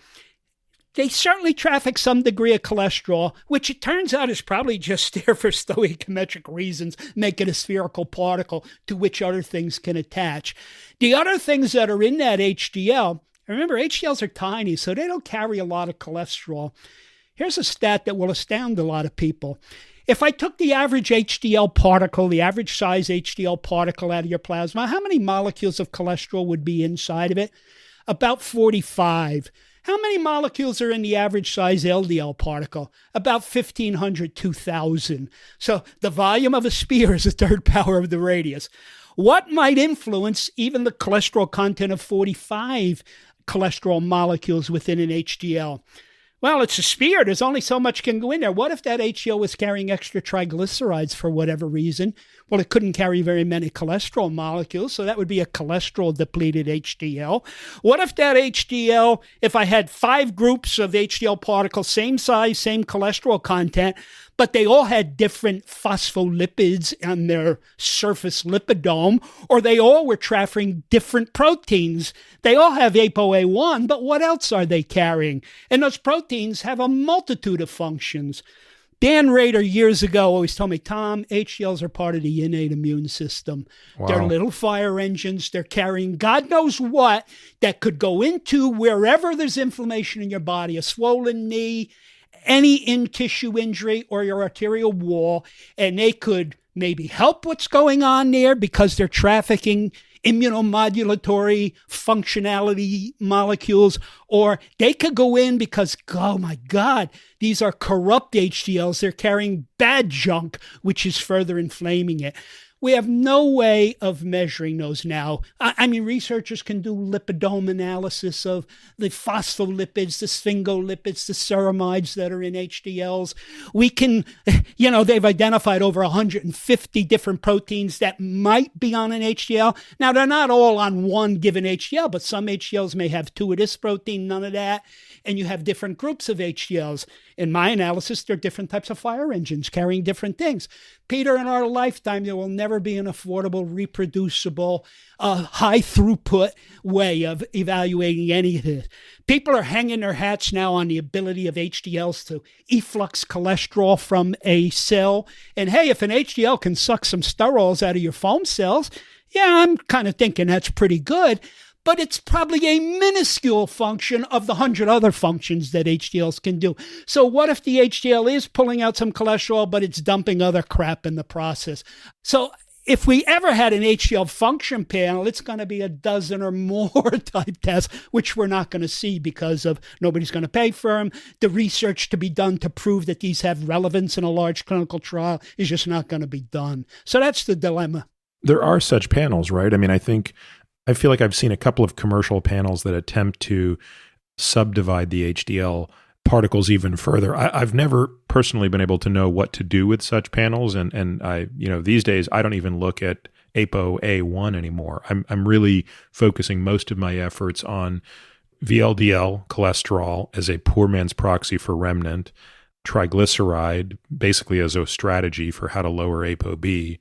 They certainly traffic some degree of cholesterol, which it turns out is probably just there for stoichiometric reasons, make it a spherical particle to which other things can attach. The other things that are in that HDL, remember, HDLs are tiny, so they don't carry a lot of cholesterol. Here's a stat that will astound a lot of people. If I took the average HDL particle, the average size HDL particle out of your plasma, how many molecules of cholesterol would be inside of it? About 45. How many molecules are in the average size LDL particle? About 1,500, 2,000. So the volume of a spear is a third power of the radius. What might influence even the cholesterol content of 45 cholesterol molecules within an HDL? Well, it's a spear. There's only so much can go in there. What if that HDL was carrying extra triglycerides for whatever reason? Well, it couldn't carry very many cholesterol molecules, so that would be a cholesterol-depleted HDL. What if that HDL, if I had 5 groups of HDL particles, same size, same cholesterol content, but they all had different phospholipids on their surface lipidome, or they all were trafficking different proteins. They all have apoA1, but what else are they carrying? And those proteins have a multitude of functions. Dan Rader years ago always told me, Tom, HDLs are part of the innate immune system. Wow. They're little fire engines. They're carrying God knows what that could go into wherever there's inflammation in your body, a swollen knee, any in-tissue injury or your arterial wall, and they could maybe help what's going on there because they're trafficking immunomodulatory functionality molecules, or they could go in because, oh my God, these are corrupt HDLs. They're carrying bad junk, which is further inflaming it. We have no way of measuring those now. I mean, researchers can do lipidome analysis of the phospholipids, the sphingolipids, the ceramides that are in HDLs. We can, they've identified over 150 different proteins that might be on an HDL. Now, they're not all on one given HDL, but some HDLs may have two of this protein, none of that. And you have different groups of HDLs. In my analysis, there are different types of fire engines carrying different things. Peter, in our lifetime, there will never be an affordable, reproducible, high throughput way of evaluating any of this. People are hanging their hats now on the ability of HDLs to efflux cholesterol from a cell. And hey, if an HDL can suck some sterols out of your foam cells, yeah, I'm kind of thinking that's pretty good. But it's probably a minuscule function of the 100 other functions that HDLs can do. So what if the HDL is pulling out some cholesterol, but it's dumping other crap in the process? So if we ever had an HDL function panel, it's going to be a dozen or more type tests, which we're not going to see because of nobody's going to pay for them. The research to be done to prove that these have relevance in a large clinical trial is just not going to be done. So that's the dilemma. There are such panels, right? I mean, I feel like I've seen a couple of commercial panels that attempt to subdivide the HDL particles even further. I've never personally been able to know what to do with such panels. And I, these days I don't even look at apoA1 anymore. I'm really focusing most of my efforts on VLDL cholesterol as a poor man's proxy for remnant, triglyceride basically as a strategy for how to lower apoB,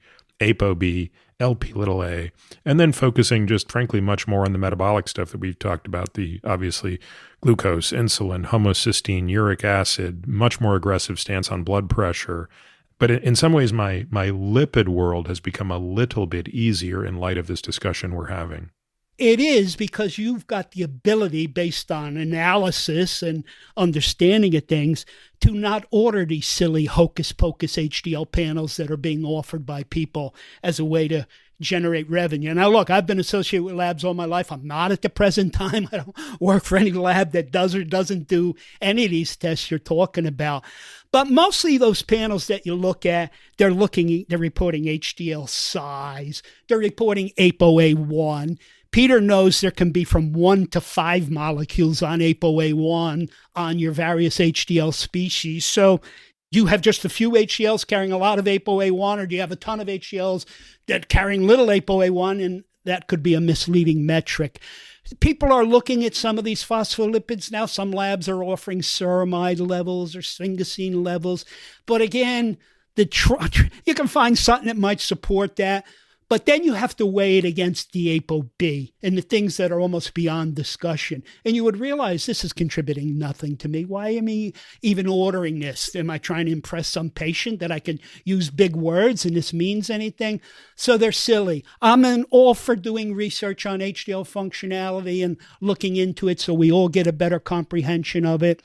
LP(a), and then focusing just frankly much more on the metabolic stuff that we've talked about, the obviously glucose, insulin, homocysteine, uric acid, much more aggressive stance on blood pressure. But in some ways, my lipid world has become a little bit easier in light of this discussion we're having. It is because you've got the ability, based on analysis and understanding of things, to not order these silly hocus-pocus HDL panels that are being offered by people as a way to generate revenue. Now, look, I've been associated with labs all my life. I'm not at the present time. I don't work for any lab that does or doesn't do any of these tests you're talking about. But mostly those panels that you look at, they're reporting HDL size. They're reporting apoA1. Peter knows there can be from 1 to 5 molecules on apoA1 on your various HDL species. So you have just a few HDLs carrying a lot of apoA1, or do you have a ton of HDLs that carrying little apoA1? And that could be a misleading metric. People are looking at some of these phospholipids now. Some labs are offering ceramide levels or sphingosine levels. But again, you can find something that might support that. But then you have to weigh it against the apoB and the things that are almost beyond discussion. And you would realize this is contributing nothing to me. Why am I even ordering this? Am I trying to impress some patient that I can use big words and this means anything? So they're silly. I'm all for doing research on HDL functionality and looking into it so we all get a better comprehension of it.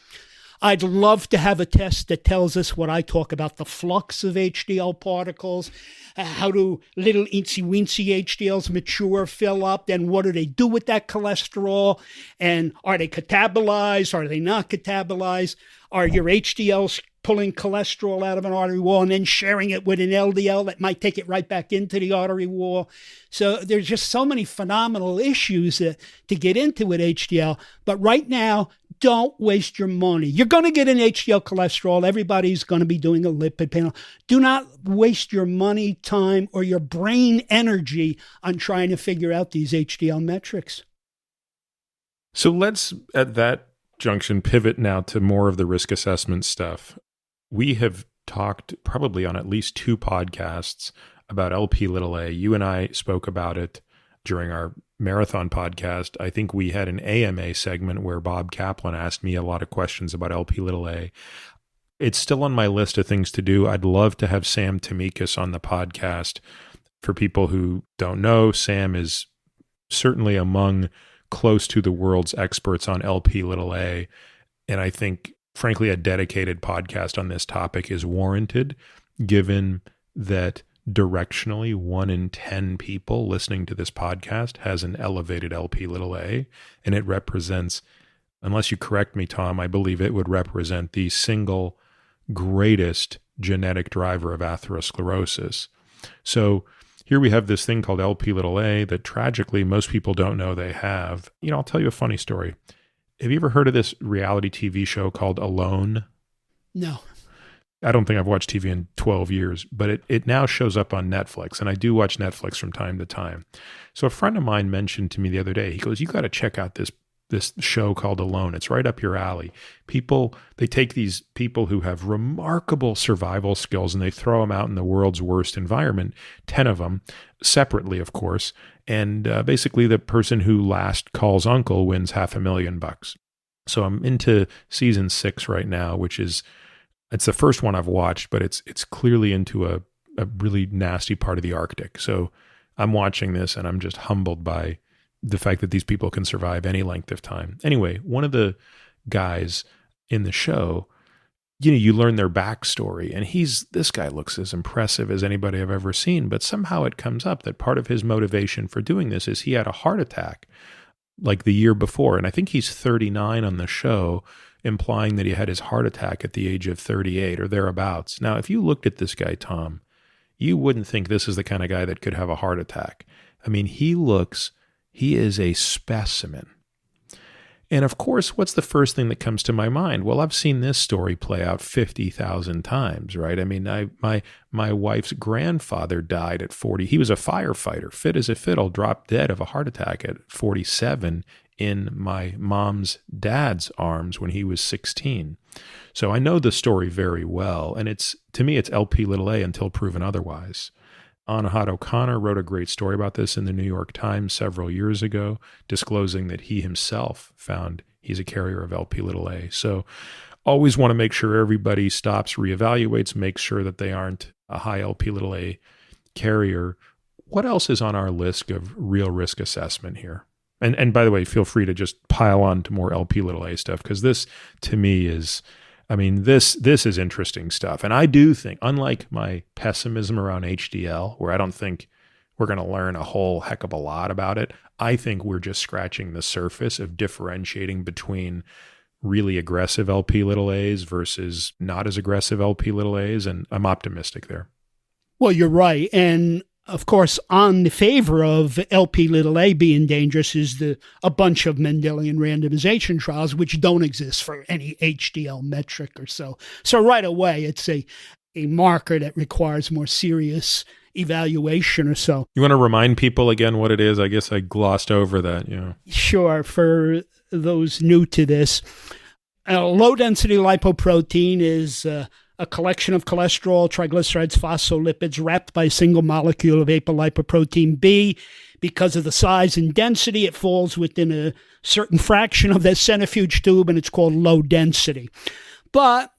I'd love to have a test that tells us what I talk about, the flux of HDL particles, how do little eensy-weensy HDLs mature, fill up, then what do they do with that cholesterol, and are they catabolized, are they not catabolized, are your HDLs pulling cholesterol out of an artery wall and then sharing it with an LDL that might take it right back into the artery wall. So there's just so many phenomenal issues to get into with HDL. But right now, don't waste your money. You're going to get an HDL cholesterol. Everybody's going to be doing a lipid panel. Do not waste your money, time, or your brain energy on trying to figure out these HDL metrics. So let's, at that junction, pivot now to more of the risk assessment stuff. We have talked probably on at least 2 podcasts about Lp(a). You and I spoke about it during our marathon podcast. I think we had an AMA segment where Bob Kaplan asked me a lot of questions about Lp(a). It's still on my list of things to do. I'd love to have Sam Tamikis on the podcast. For people who don't know, Sam is certainly among close to the world's experts on Lp(a). And I think, frankly, a dedicated podcast on this topic is warranted, given that directionally 1 in 10 people listening to this podcast has an elevated Lp(a), and it represents, unless you correct me, Tom, I believe it would represent the single greatest genetic driver of atherosclerosis. So here we have this thing called Lp(a) that tragically most people don't know they have. I'll tell you a funny story. Have you ever heard of this reality TV show called Alone? No. I don't think I've watched TV in 12 years, but it now shows up on Netflix, and I do watch Netflix from time to time. So a friend of mine mentioned to me the other day, he goes, you got to check out this show called Alone. It's right up your alley. They take these people who have remarkable survival skills and they throw them out in the world's worst environment, 10 of them, separately, of course. And basically the person who last calls uncle wins $500,000. So I'm into season 6 right now, which is, it's the first one I've watched, but it's clearly into a really nasty part of the Arctic. So I'm watching this and I'm just humbled by the fact that these people can survive any length of time. Anyway, one of the guys in the show, you learn their backstory, and this guy looks as impressive as anybody I've ever seen, but somehow it comes up that part of his motivation for doing this is he had a heart attack like the year before. And I think he's 39 on the show, implying that he had his heart attack at the age of 38 or thereabouts. Now, if you looked at this guy, Tom, you wouldn't think this is the kind of guy that could have a heart attack. I mean, he is a specimen. And of course, what's the first thing that comes to my mind? Well, I've seen this story play out 50,000 times, right? I mean, my wife's grandfather died at 40. He was a firefighter, fit as a fiddle, dropped dead of a heart attack at 47 in my mom's dad's arms when he was 16. So I know the story very well. And to me, it's Lp(a) until proven otherwise. Anahad O'Connor wrote a great story about this in the New York Times several years ago, disclosing that he himself found he's a carrier of Lp(a). So always want to make sure everybody stops, reevaluates, makes sure that they aren't a high Lp(a) carrier. What else is on our list of real risk assessment here? And by the way, feel free to just pile on to more Lp(a) stuff, because this, to me, is... this is interesting stuff. And I do think, unlike my pessimism around HDL, where I don't think we're going to learn a whole heck of a lot about it, I think we're just scratching the surface of differentiating between really aggressive Lp(a)s versus not as aggressive Lp(a)s, and I'm optimistic there. Well, you're right. And of course, on the favor of Lp(a) being dangerous is a bunch of Mendelian randomization trials, which don't exist for any HDL metric or so. So right away, it's a marker that requires more serious evaluation or so. You want to remind people again what it is? I guess I glossed over that. Sure. For those new to this, low-density lipoprotein is... a collection of cholesterol, triglycerides, phospholipids wrapped by a single molecule of apolipoprotein B. Because of the size and density, it falls within a certain fraction of that centrifuge tube, and it's called low density. But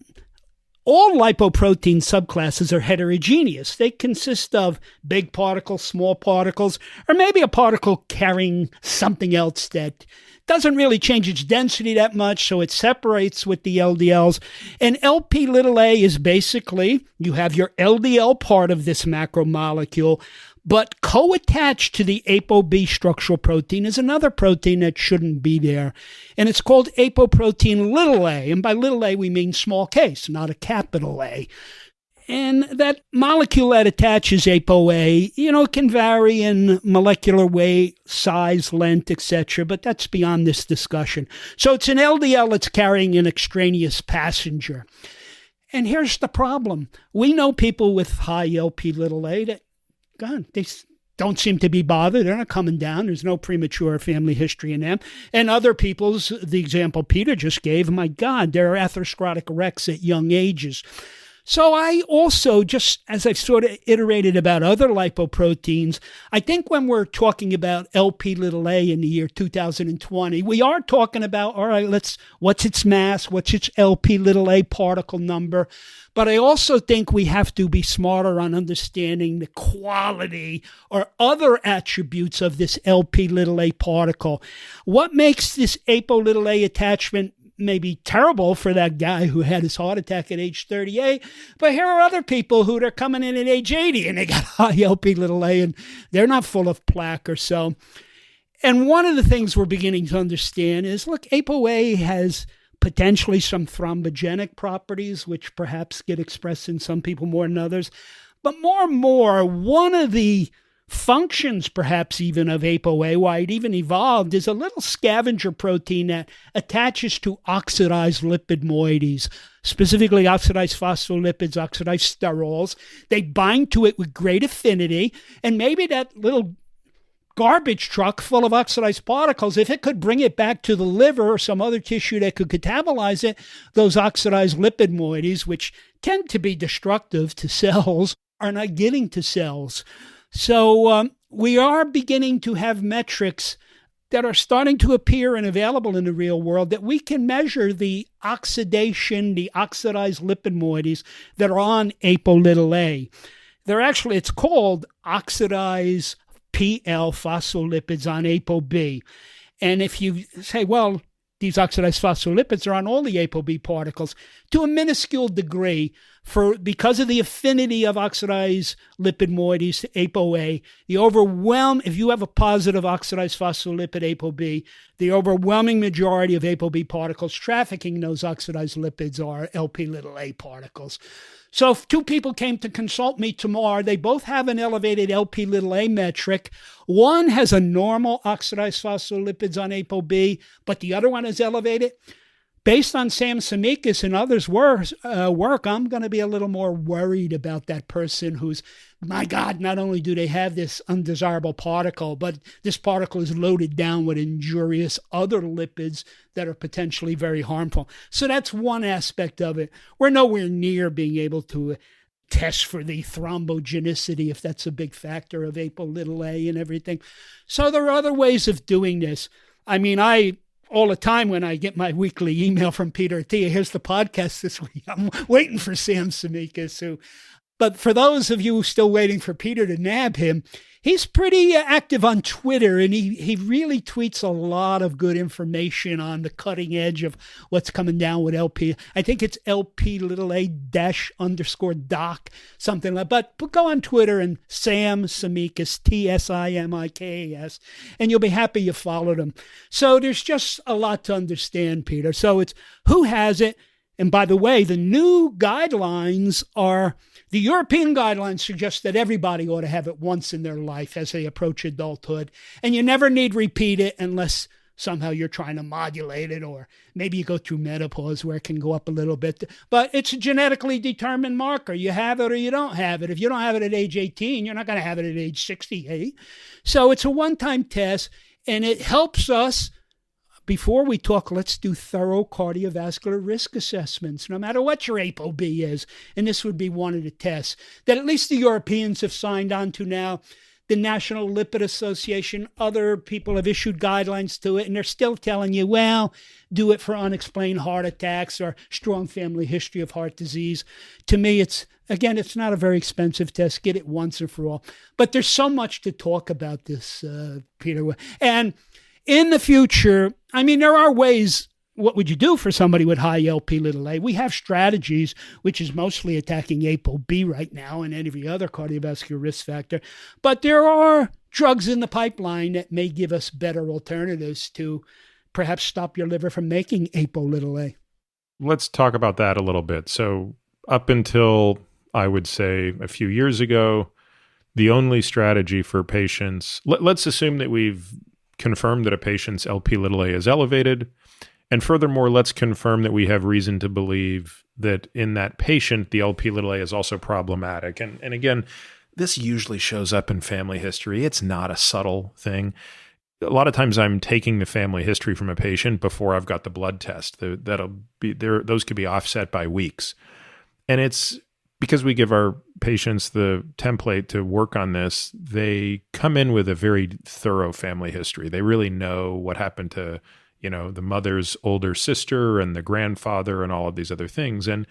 all lipoprotein subclasses are heterogeneous. They consist of big particles, small particles, or maybe a particle carrying something else that doesn't really change its density that much, so it separates with the LDLs. And Lp(a) is basically, you have your LDL part of this macromolecule, but co-attached to the apoB structural protein is another protein that shouldn't be there. And it's called apoprotein a. And by little a, we mean small case, not a capital A. And that molecule that attaches apoA, can vary in molecular weight, size, length, etc., but that's beyond this discussion. So it's an LDL that's carrying an extraneous passenger. And here's the problem. We know people with high Lp(a) that, God, they don't seem to be bothered. They're not coming down. There's no premature family history in them. And other people's, the example Peter just gave, my God, there are atherosclerotic wrecks at young ages. So I also, just as I've sort of iterated about other lipoproteins, I think when we're talking about Lp(a) in the year 2020, we are talking about, all right, what's its mass, what's its Lp(a) particle number? But I also think we have to be smarter on understanding the quality or other attributes of this Lp(a) particle. What makes this apoA attachment may be terrible for that guy who had his heart attack at age 38, but here are other people who are coming in at age 80 and they got high Lp(a) and they're not full of plaque or so. And one of the things we're beginning to understand is, look, apoA has potentially some thrombogenic properties, which perhaps get expressed in some people more than others. But more and more, one of the functions perhaps even of apoA, why it even evolved, is a little scavenger protein that attaches to oxidized lipid moieties, specifically oxidized phospholipids, oxidized sterols. They bind to it with great affinity, and maybe that little garbage truck full of oxidized particles, if it could bring it back to the liver or some other tissue that could catabolize it, those oxidized lipid moieties, which tend to be destructive to cells, are not getting to cells. So we are beginning to have metrics that are starting to appear and available in the real world that we can measure the oxidation, the oxidized lipid moieties that are on apoA. They're actually, it's called oxidized PL phospholipids on apoB. And if you say, well, these oxidized phospholipids are on all the apoB particles to a minuscule degree because of the affinity of oxidized lipid moieties to apoA. If you have a positive oxidized phospholipid apoB, the overwhelming majority of apoB particles trafficking those oxidized lipids are Lp(a) particles. So if two people came to consult me tomorrow, they both have an elevated Lp(a) metric. One has a normal oxidized phospholipids on apoB, but the other one is elevated. Based on Sam Semikis and others' work, I'm going to be a little more worried about that person who's, my God, not only do they have this undesirable particle, but this particle is loaded down with injurious other lipids that are potentially very harmful. So that's one aspect of it. We're nowhere near being able to test for the thrombogenicity, if that's a big factor of apoA and everything. So there are other ways of doing this. I mean, all the time when I get my weekly email from Peter Attia, here's the podcast this week. I'm waiting for Sam Semikis. But for those of you still waiting for Peter to nab him, he's pretty active on Twitter, and he really tweets a lot of good information on the cutting edge of what's coming down with LP. I think it's LP_doc, something like that. But go on Twitter and Sam Semikis, Tsimikis, and you'll be happy you followed him. So there's just a lot to understand, Peter. So it's who has it. And by the way, the new guidelines the European guidelines suggest that everybody ought to have it once in their life as they approach adulthood. And you never need repeat it unless somehow you're trying to modulate it, or maybe you go through menopause where it can go up a little bit. But it's a genetically determined marker. You have it or you don't have it. If you don't have it at age 18, you're not going to have it at age 68. So it's a one-time test, and it helps us. Before we talk, let's do thorough cardiovascular risk assessments, no matter what your apoB is. And this would be one of the tests that at least the Europeans have signed on to now. The National Lipid Association, other people have issued guidelines to it, and they're still telling you, well, do it for unexplained heart attacks or strong family history of heart disease. To me, it's not a very expensive test. Get it once and for all. But there's so much to talk about this, Peter. And in the future, I mean, there are ways. What would you do for somebody with high Lp(a)? We have strategies, which is mostly attacking apoB right now and every other cardiovascular risk factor. But there are drugs in the pipeline that may give us better alternatives to perhaps stop your liver from making apoA. Let's talk about that a little bit. So up until, I would say, a few years ago, the only strategy for patients, let's assume that we've confirmed that a patient's Lp(a) is elevated. And furthermore, let's confirm that we have reason to believe that in that patient, the Lp(a) is also problematic. And again, this usually shows up in family history. It's not a subtle thing. A lot of times I'm taking the family history from a patient before I've got the blood test. Those could be offset by weeks. And it's because we give our patients the template to work on this, they come in with a very thorough family history. They really know what happened to, the mother's older sister and the grandfather and all of these other things. And,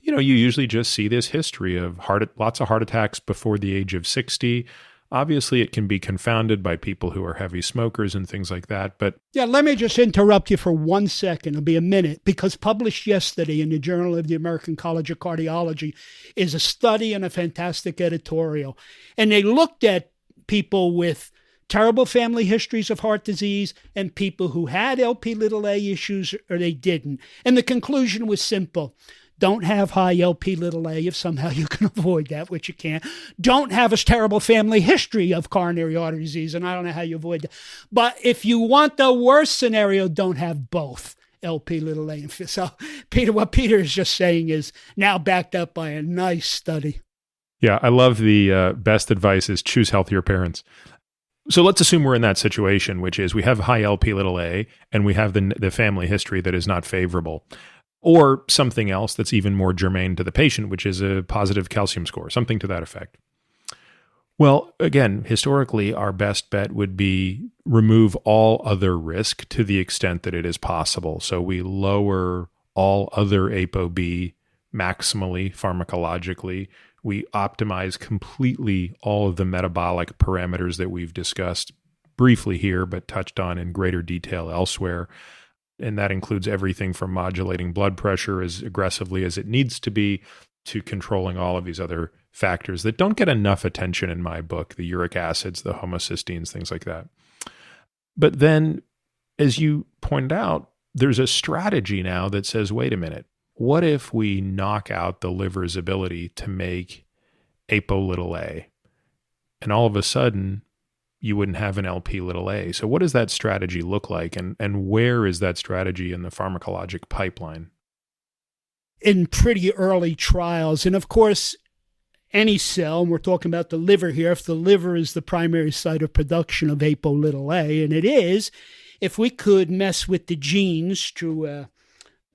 you usually just see this history of lots of heart attacks before the age of 60. Obviously, it can be confounded by people who are heavy smokers and things like that. But yeah, let me just interrupt you for 1 second. It'll be a minute, because published yesterday in the Journal of the American College of Cardiology is a study and a fantastic editorial. And they looked at people with terrible family histories of heart disease and people who had Lp(a) issues or they didn't. And the conclusion was simple. Don't have high LP little a if somehow you can avoid that, which you can't. Don't have a terrible family history of coronary artery disease, and I don't know how you avoid that. But if you want the worst scenario, don't have both LP little a. So, Peter, what Peter is just saying is now backed up by a nice study. Yeah, I love the best advice is choose healthier parents. So let's assume we're in that situation, which is we have high LP little a and we have the family history that is not favorable. Or something else that's even more germane to the patient, which is a positive calcium score, something to that effect. Well, again, historically, our best bet would be remove all other risk to the extent that it is possible. So we lower all other apoB maximally, pharmacologically. We optimize completely all of the metabolic parameters that we've discussed briefly here, but touched on in greater detail elsewhere. And that includes everything from modulating blood pressure as aggressively as it needs to be to controlling all of these other factors that don't get enough attention in my book, the uric acids, the homocysteines, things like that. But then, as you pointed out, there's a strategy now that says, wait a minute, what if we knock out the liver's ability to make apo(a)? And all of a sudden, you wouldn't have an LP little a. So what does that strategy look like? And where is that strategy in the pharmacologic pipeline? In pretty early trials. And of course, any cell, and we're talking about the liver here, if the liver is the primary site of production of apo little a, and it is, if we could mess with the genes through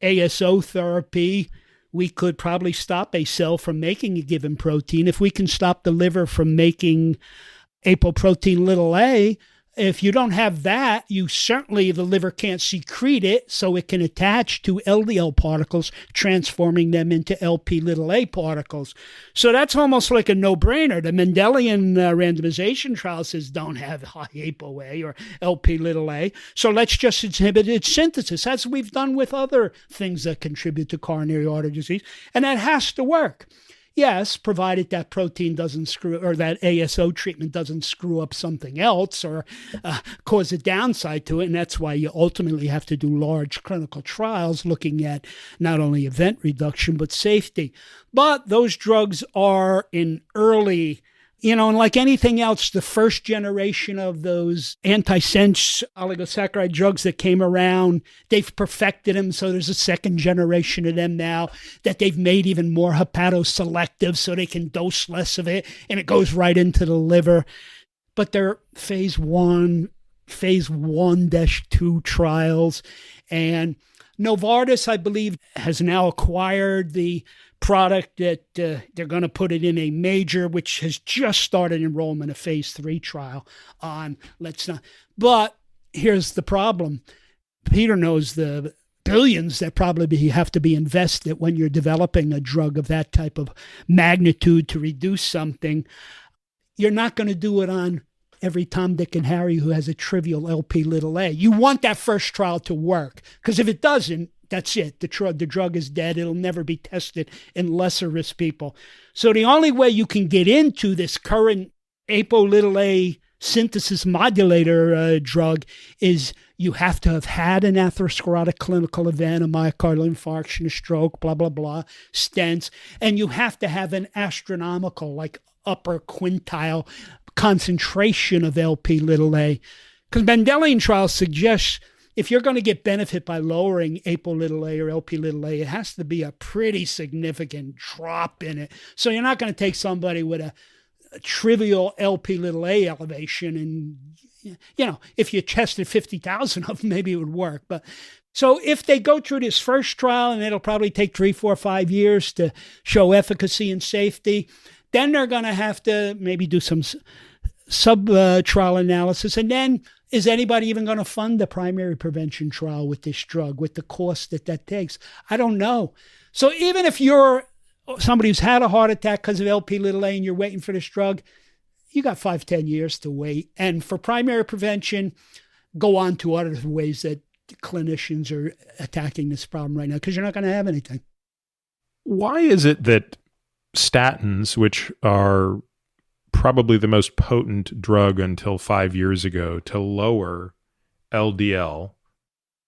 ASO therapy, we could probably stop a cell from making a given protein. If we can stop the liver from making apoprotein little a, if you don't have that, the liver can't secrete it, so it can attach to LDL particles, transforming them into LP little a particles. So that's almost like a no-brainer. The Mendelian randomization trial says don't have high apoA or LP little a, so let's just inhibit its synthesis, as we've done with other things that contribute to coronary artery disease, and that has to work. Yes, provided that protein doesn't screw, or that ASO treatment doesn't screw up something else or cause a downside to it. And that's why you ultimately have to do large clinical trials looking at not only event reduction, but safety. But those drugs are in early, and like anything else, the first generation of those antisense oligosaccharide drugs that came around, they've perfected them. So there's a second generation of them now that they've made even more hepatoselective so they can dose less of it and it goes right into the liver. But they're phase 1-2 trials. And Novartis, I believe, has now acquired the product that they're going to put it in a major, which has just started enrollment, a phase 3 trial on. But here's the problem. Peter knows the billions that probably have to be invested when you're developing a drug of that type of magnitude to reduce something. You're not going to do it on every Tom, Dick, and Harry who has a trivial LP little a. You want that first trial to work, because if it doesn't, that's it. The drug is dead. It'll never be tested in lesser risk people. So the only way you can get into this current apo little a synthesis modulator drug is you have to have had an atherosclerotic clinical event, a myocardial infarction, a stroke, blah, blah, blah, stents, and you have to have an astronomical, like upper quintile concentration of LP little a. Because Mendelian trials suggest if you're going to get benefit by lowering apo little a or LP little a, it has to be a pretty significant drop in it. So you're not going to take somebody with a trivial LP little a elevation and, if you tested 50,000 of them, maybe it would work. But so if they go through this first trial, and it'll probably take 3, 4, 5 years to show efficacy and safety, then they're going to have to maybe do some sub-trial analysis. And then is anybody even going to fund the primary prevention trial with this drug, with the cost that takes? I don't know. So even if you're somebody who's had a heart attack because of LP little a and you're waiting for this drug, you got 5-10 years to wait. And for primary prevention, go on to other ways that clinicians are attacking this problem right now, because you're not going to have anything. Why is it that statins, which are probably the most potent drug until 5 years ago to lower LDL,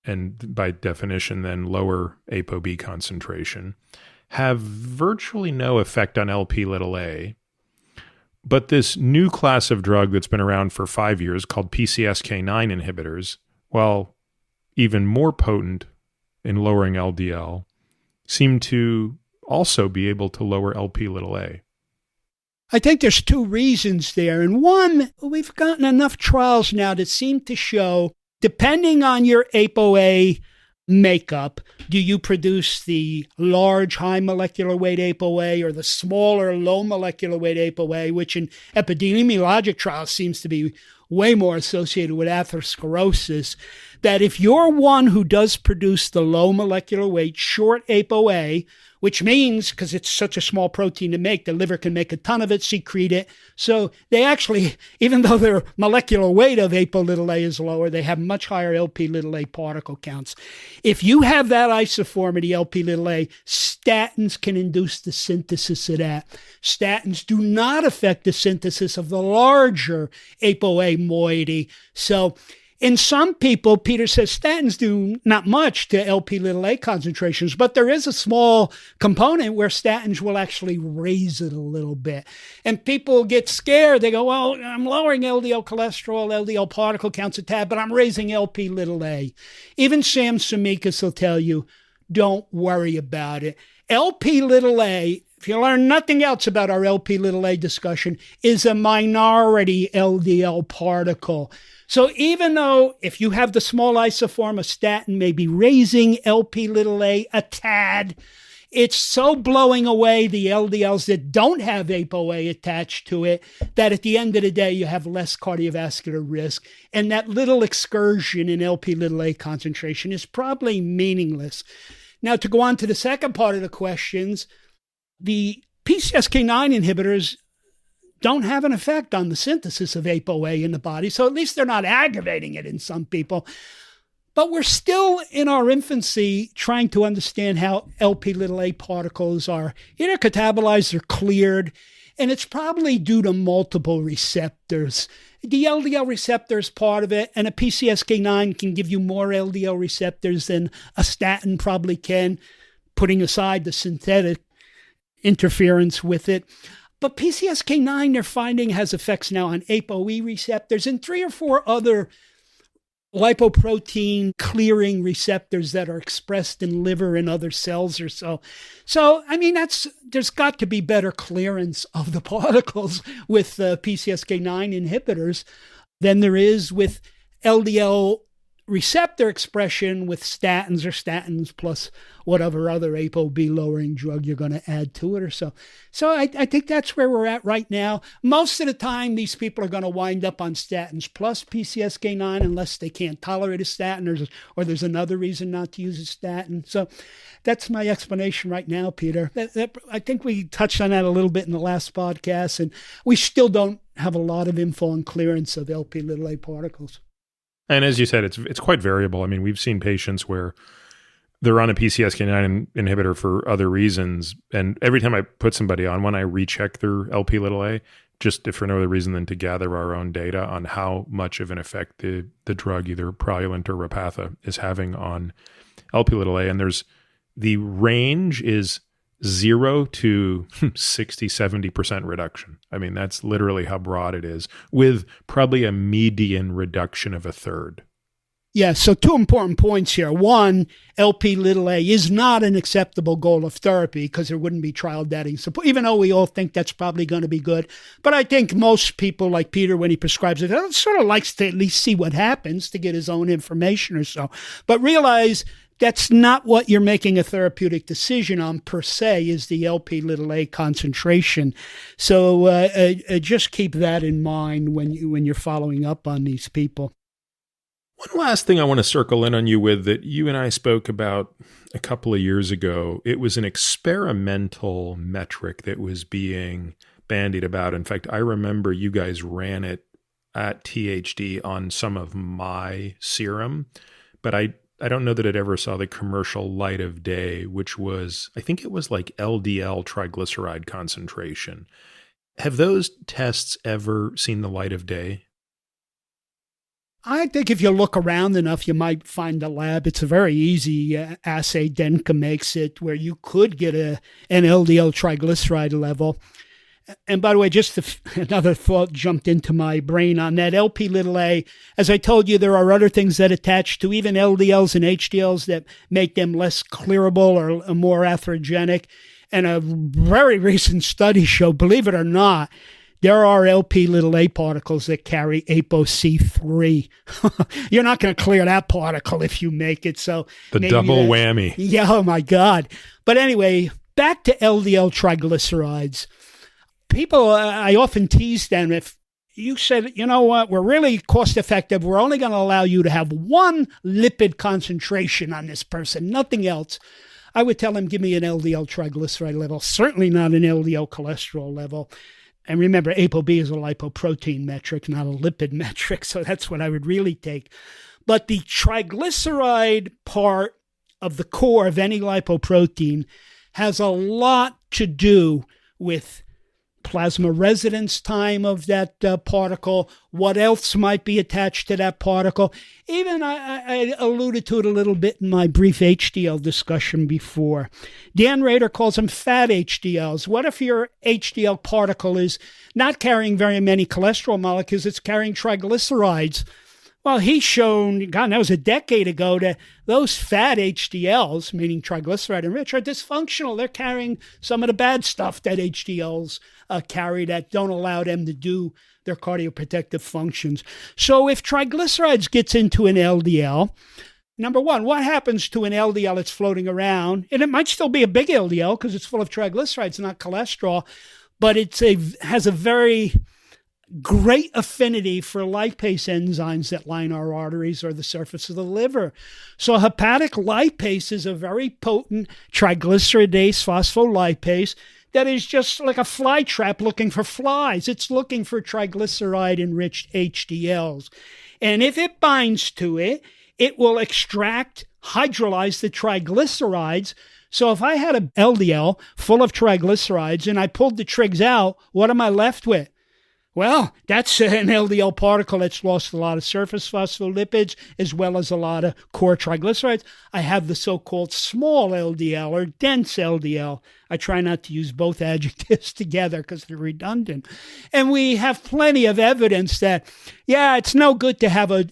and by definition then lower apoB concentration, have virtually no effect on Lp(a). But this new class of drug that's been around for 5 years called PCSK9 inhibitors, while even more potent in lowering LDL, seem to also be able to lower Lp(a). I think there's two reasons there. And one, we've gotten enough trials now that seem to show, depending on your apoA makeup, do you produce the large, high molecular weight apoA or the smaller, low molecular weight apoA, which in epidemiologic trials seems to be way more associated with atherosclerosis, that if you're one who does produce the low molecular weight, short apoA, which means, because it's such a small protein to make, the liver can make a ton of it, secrete it. So they actually, even though their molecular weight of apoA is lower, they have much higher Lp(a) particle counts. If you have that isoformity, Lp(a), statins can induce the synthesis of that. Statins do not affect the synthesis of the larger apoA moiety. So in some people, Peter says statins do not much to Lp(a) concentrations, but there is a small component where statins will actually raise it a little bit. And people get scared. They go, well, I'm lowering LDL cholesterol, LDL particle counts a tad, but I'm raising Lp(a). Even Sam Samikas will tell you, don't worry about it. Lp(a), if you learn nothing else about our Lp(a) discussion, is a minority LDL particle. So even though if you have the small isoform of statin may be raising Lp(a) a tad, it's so blowing away the LDLs that don't have apoA attached to it that at the end of the day, you have less cardiovascular risk. And that little excursion in Lp(a) concentration is probably meaningless. Now, to go on to the second part of the questions, the PCSK9 inhibitors don't have an effect on the synthesis of apoA in the body. So at least they're not aggravating it in some people. But we're still in our infancy trying to understand how Lp(a) particles are either catabolized or cleared. And it's probably due to multiple receptors. The LDL receptor is part of it, and a PCSK9 can give you more LDL receptors than a statin probably can, putting aside the synthetic interference with it. But PCSK9, they're finding, has effects now on apoE receptors and 3 or 4 other lipoprotein clearing receptors that are expressed in liver and other cells or so. So, I mean, there's got to be better clearance of the particles with PCSK9 inhibitors than there is with LDL receptor expression with statins or statins plus whatever other apoB lowering drug you're going to add to it or so. So I think that's where we're at right now. Most of the time, these people are going to wind up on statins plus PCSK9 unless they can't tolerate a statin or there's another reason not to use a statin. So that's my explanation right now, Peter. I think we touched on that a little bit in the last podcast, and we still don't have a lot of info on clearance of Lp(a) particles. And as you said, it's quite variable. I mean, we've seen patients where they're on a PCSK9 inhibitor for other reasons, and every time I put somebody on one, I recheck their Lp(a), just if for no other reason than to gather our own data on how much of an effect the drug, either Praluent or Repatha, is having on Lp(a). And the range is 0 to 60-70% reduction. I mean, that's literally how broad it is, with probably a median reduction of a third. Yeah, so 2 important points here. One, Lp(a) is not an acceptable goal of therapy because there wouldn't be trial data support, even though we all think that's probably going to be good. But I think most people, like Peter, when he prescribes it, sort of likes to at least see what happens to get his own information or so. But realize that's not what you're making a therapeutic decision on per se, is the Lp(a) concentration. So just keep that in mind when you're following up on these people. One last thing I want to circle in on you with that you and I spoke about a couple of years ago. It was an experimental metric that was being bandied about. In fact, I remember you guys ran it at THD on some of my serum, but I don't know that it ever saw the commercial light of day, which was, I think it was like LDL triglyceride concentration. Have those tests ever seen the light of day? I think if you look around enough, you might find a lab. It's a very easy assay. Denka makes it where you could get an LDL triglyceride level. And by the way, just another thought jumped into my brain on that. Lp(a), as I told you, there are other things that attach to even LDLs and HDLs that make them less clearable or more atherogenic. And a very recent study showed, believe it or not, there are Lp(a) particles that carry apoC3. You're not going to clear that particle if you make it. So the double whammy. Yeah, oh my God. But anyway, back to LDL triglycerides. People, I often tease them if you said, you know what, we're really cost effective. We're only going to allow you to have one lipid concentration on this person, nothing else. I would tell them, give me an LDL triglyceride level, certainly not an LDL cholesterol level. And remember, apoB is a lipoprotein metric, not a lipid metric. So that's what I would really take. But the triglyceride part of the core of any lipoprotein has a lot to do with plasma residence time of that particle, what else might be attached to that particle. Even I alluded to it a little bit in my brief HDL discussion before. Dan Rader calls them fat HDLs. What if your HDL particle is not carrying very many cholesterol molecules, it's carrying triglycerides? Well, he's shown, God, that was a decade ago, that those fat HDLs, meaning triglyceride enriched, are dysfunctional. They're carrying some of the bad stuff that HDLs carry that don't allow them to do their cardioprotective functions. So if triglycerides gets into an LDL, number one, what happens to an LDL that's floating around? And it might still be a big LDL because it's full of triglycerides, not cholesterol, but has a very great affinity for lipase enzymes that line our arteries or the surface of the liver. So hepatic lipase is a very potent triglyceridase phospholipase that is just like a fly trap looking for flies. It's looking for triglyceride-enriched HDLs. And if it binds to it, it will hydrolyze the triglycerides. So if I had an LDL full of triglycerides and I pulled the trigs out, what am I left with? Well, that's an LDL particle that's lost a lot of surface phospholipids as well as a lot of core triglycerides. I have the so-called small LDL or dense LDL. I try not to use both adjectives together because they're redundant. And we have plenty of evidence that, yeah, it's no good to have an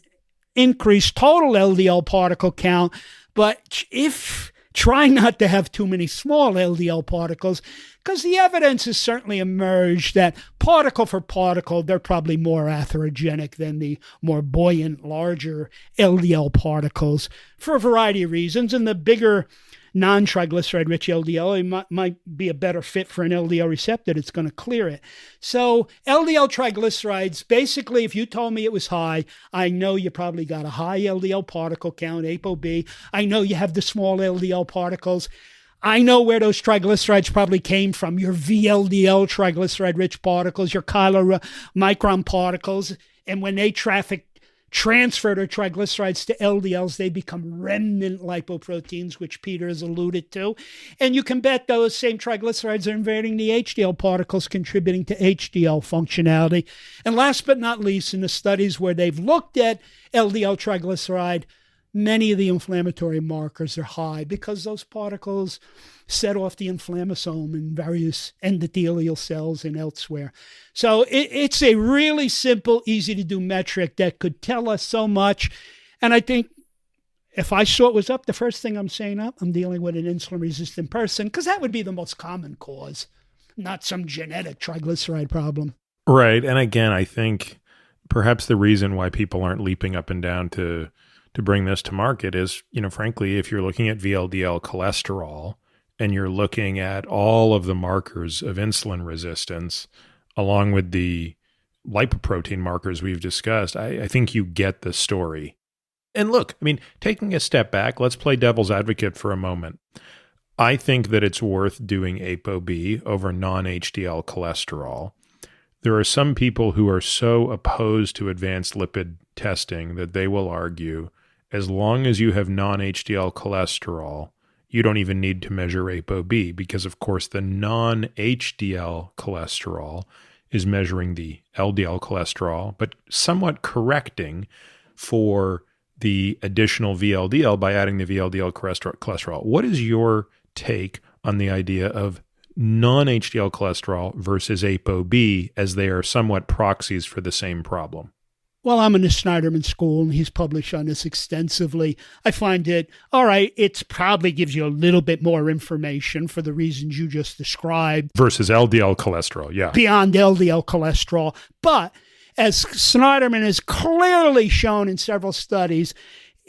increased total LDL particle count, but try not to have too many small LDL particles, because the evidence has certainly emerged that particle for particle, they're probably more atherogenic than the more buoyant, larger LDL particles for a variety of reasons. And the bigger non-triglyceride-rich LDL might be a better fit for an LDL receptor that's going to clear it. So LDL triglycerides, basically, if you told me it was high, I know you probably got a high LDL particle count, apoB. I know you have the small LDL particles. I know where those triglycerides probably came from, your VLDL triglyceride-rich particles, your chylomicron particles, and when they transfer their triglycerides to LDLs, they become remnant lipoproteins, which Peter has alluded to. And you can bet those same triglycerides are invading the HDL particles, contributing to HDL functionality. And last but not least, in the studies where they've looked at LDL triglyceride, many of the inflammatory markers are high because those particles set off the inflammasome in various endothelial cells and elsewhere. So it's a really simple, easy to do metric that could tell us so much. And I think if I saw it was up, the first thing I'm saying I'm dealing with an insulin-resistant person, because that would be the most common cause, not some genetic triglyceride problem. Right. And again, I think perhaps the reason why people aren't leaping up and down to bring this to market is, frankly, if you're looking at VLDL cholesterol and you're looking at all of the markers of insulin resistance, along with the lipoprotein markers we've discussed, I think you get the story. And look, taking a step back, let's play devil's advocate for a moment. I think that it's worth doing apoB over non-HDL cholesterol. There are some people who are so opposed to advanced lipid testing that they will argue, as long as you have non-HDL cholesterol, you don't even need to measure apoB because, of course, the non-HDL cholesterol is measuring the LDL cholesterol, but somewhat correcting for the additional VLDL by adding the VLDL cholesterol. What is your take on the idea of non-HDL cholesterol versus apoB, as they are somewhat proxies for the same problem? Well, I'm in the Snyderman School, and he's published on this extensively. I find it, all right, it probably gives you a little bit more information for the reasons you just described. Versus LDL cholesterol, yeah. Beyond LDL cholesterol. But as Snyderman has clearly shown in several studies,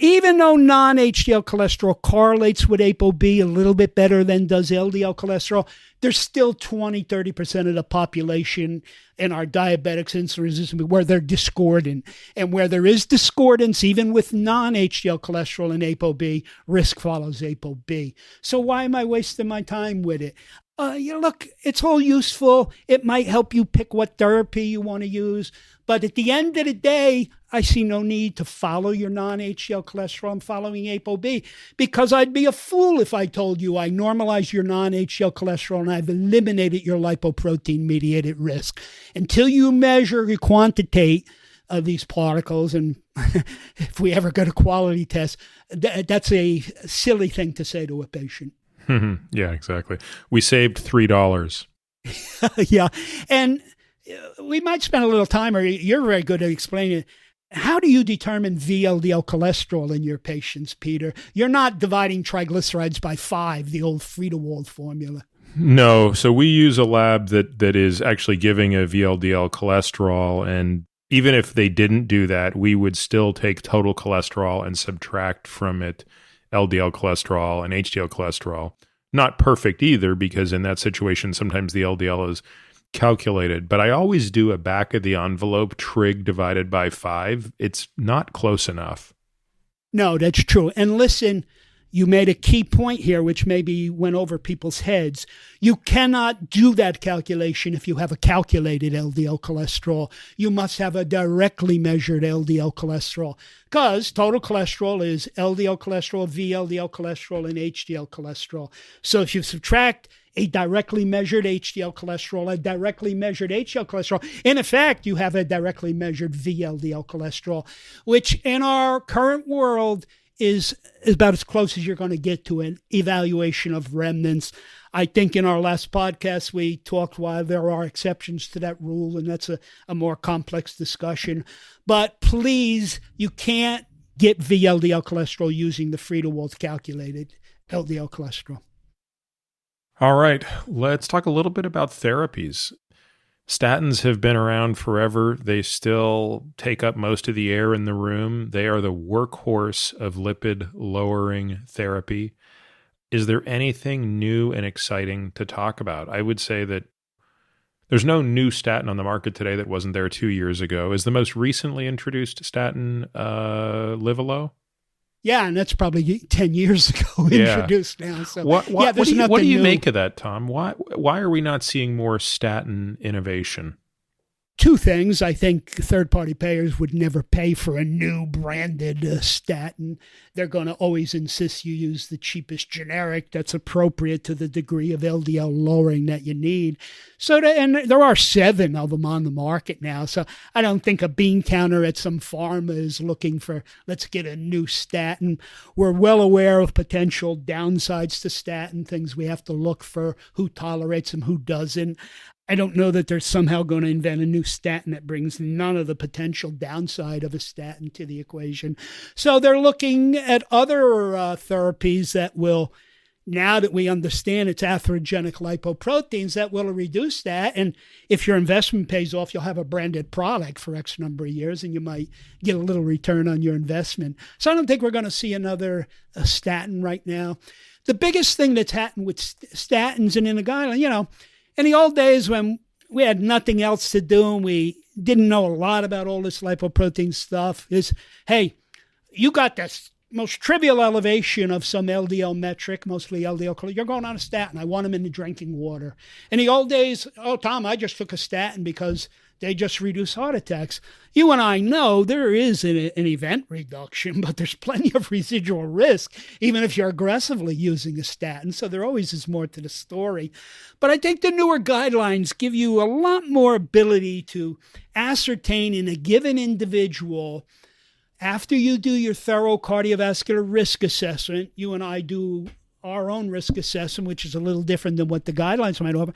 even though non-HDL cholesterol correlates with apoB a little bit better than does LDL cholesterol, there's still 20-30% of the population in our diabetics, insulin resistant, where they're discordant. And where there is discordance, even with non-HDL cholesterol and apoB, risk follows apoB. So why am I wasting my time with it? Look, it's all useful. It might help you pick what therapy you want to use. But at the end of the day, I see no need to follow your non-HDL cholesterol. I'm following apoB, because I'd be a fool if I told you I normalized your non-HDL cholesterol and I've eliminated your lipoprotein-mediated risk. Until you measure, you quantitate these particles, and if we ever go to quality tests, that's a silly thing to say to a patient. Yeah, exactly. We saved $3. Yeah. And we might spend a little time, or you're very good at explaining it. How do you determine VLDL cholesterol in your patients, Peter? You're not dividing triglycerides by 5, the old Friedewald formula. No. So we use a lab that is actually giving a VLDL cholesterol. And even if they didn't do that, we would still take total cholesterol and subtract from it LDL cholesterol and HDL cholesterol. Not perfect either, because in that situation, sometimes the LDL is calculated. But I always do a back of the envelope trig divided by 5. It's not close enough. No, that's true. And listen, you made a key point here, which maybe went over people's heads. You cannot do that calculation if you have a calculated LDL cholesterol. You must have a directly measured LDL cholesterol, because total cholesterol is LDL cholesterol, VLDL cholesterol, and HDL cholesterol. So if you subtract a directly measured HDL cholesterol, a directly measured HDL cholesterol, in effect, you have a directly measured VLDL cholesterol, which in our current world is about as close as you're going to get to an evaluation of remnants. I think in our last podcast, we talked why there are exceptions to that rule, and that's a more complex discussion. But please, you can't get VLDL cholesterol using the Friedewald calculated LDL cholesterol. All right, let's talk a little bit about therapies. Statins have been around forever. They still take up most of the air in the room. They are the workhorse of lipid-lowering therapy. Is there anything new and exciting to talk about? I would say that there's no new statin on the market today that wasn't there 2 years ago. Is the most recently introduced statin Livalo? Yeah, and that's probably 10 years ago introduced now. So what do you make of that, Tom? Why are we not seeing more statin innovation? Two things. I think third-party payers would never pay for a new branded statin. They're going to always insist you use the cheapest generic that's appropriate to the degree of LDL lowering that you need. And there are 7 of them on the market now. So I don't think a bean counter at some pharma is looking for, let's get a new statin. We're well aware of potential downsides to statin, things we have to look for, who tolerates them, who doesn't. I don't know that they're somehow going to invent a new statin that brings none of the potential downside of a statin to the equation. So they're looking at other therapies that will, now that we understand it's atherogenic lipoproteins, that will reduce that. And if your investment pays off, you'll have a branded product for X number of years, and you might get a little return on your investment. So I don't think we're going to see another statin right now. The biggest thing that's happened with statins and in the guideline, in the old days when we had nothing else to do and we didn't know a lot about all this lipoprotein stuff, is, hey, you got this most trivial elevation of some LDL metric, mostly LDL cholesterol, you're going on a statin. I want them in the drinking water. In the old days, oh, Tom, I just took a statin because they just reduce heart attacks. You and I know there is an event reduction, but there's plenty of residual risk, even if you're aggressively using a statin. So there always is more to the story. But I think the newer guidelines give you a lot more ability to ascertain in a given individual after you do your thorough cardiovascular risk assessment, you and I do our own risk assessment, which is a little different than what the guidelines might offer.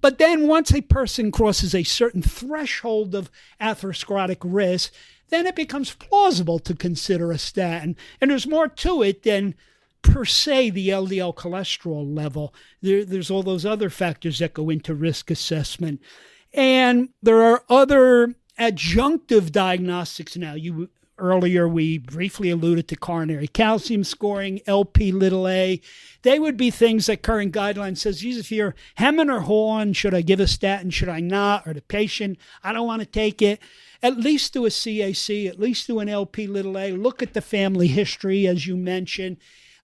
But then once a person crosses a certain threshold of atherosclerotic risk, then it becomes plausible to consider a statin. And there's more to it than per se the LDL cholesterol level. There's all those other factors that go into risk assessment. And there are other adjunctive diagnostics now. Earlier, we briefly alluded to coronary calcium scoring, Lp(a). They would be things that current guidelines says, geez, if you're hemming or hawing, should I give a statin, should I not? Or the patient, I don't want to take it. At least do a CAC, at least do an Lp(a). Look at the family history, as you mentioned.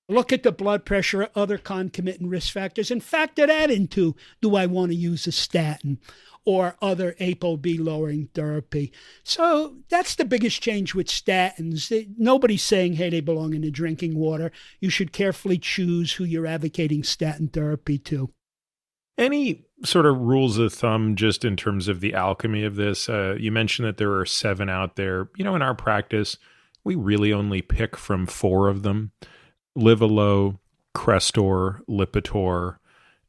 Look at the blood pressure, other concomitant risk factors, and factor that into, do I want to use a statin or other apoB lowering therapy? So that's the biggest change with statins. Nobody's saying, hey, they belong in the drinking water. You should carefully choose who you're advocating statin therapy to. Any sort of rules of thumb just in terms of the alchemy of this? You mentioned that there are 7 out there. In our practice, we really only pick from 4 of them: Livalo, Crestor, Lipitor,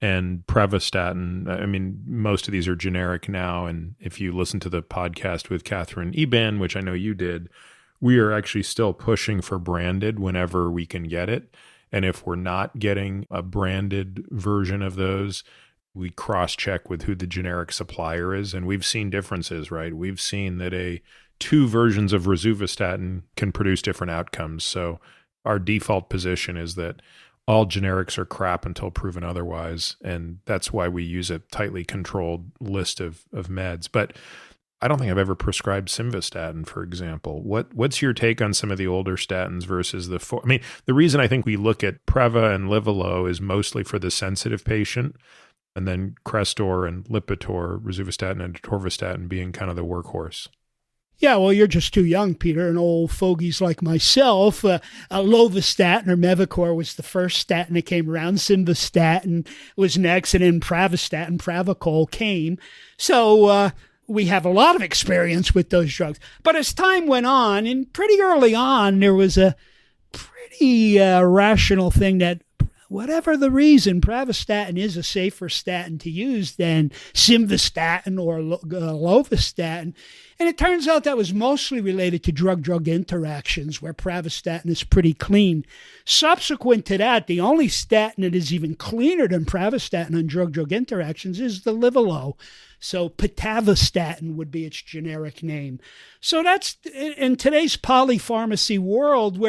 and Pravastatin. I mean, most of these are generic now. And if you listen to the podcast with Catherine Eban, which I know you did, we are actually still pushing for branded whenever we can get it. And if we're not getting a branded version of those, we cross-check with who the generic supplier is. And we've seen differences, right? We've seen that 2 versions of rosuvastatin can produce different outcomes. So our default position is that all generics are crap until proven otherwise. And that's why we use a tightly controlled list of meds. But I don't think I've ever prescribed simvastatin, for example. What's your take on some of the older statins versus the 4? I mean, the reason I think we look at Preva and Livalo is mostly for the sensitive patient, and then Crestor and Lipitor, rosuvastatin and atorvastatin being kind of the workhorse. Yeah, well, you're just too young, Peter, and old fogies like myself. Lovastatin or Mevacor was the first statin that came around. Simvastatin was next, and then Pravastatin, Pravachol came. So we have a lot of experience with those drugs. But as time went on, and pretty early on, there was a pretty rational thing that whatever the reason, Pravastatin is a safer statin to use than Simvastatin or Lovastatin. And it turns out that was mostly related to drug-drug interactions, where Pravastatin is pretty clean. Subsequent to that, the only statin that is even cleaner than Pravastatin on drug-drug interactions is the Livalo. So pitavastatin would be its generic name. So that's in today's polypharmacy world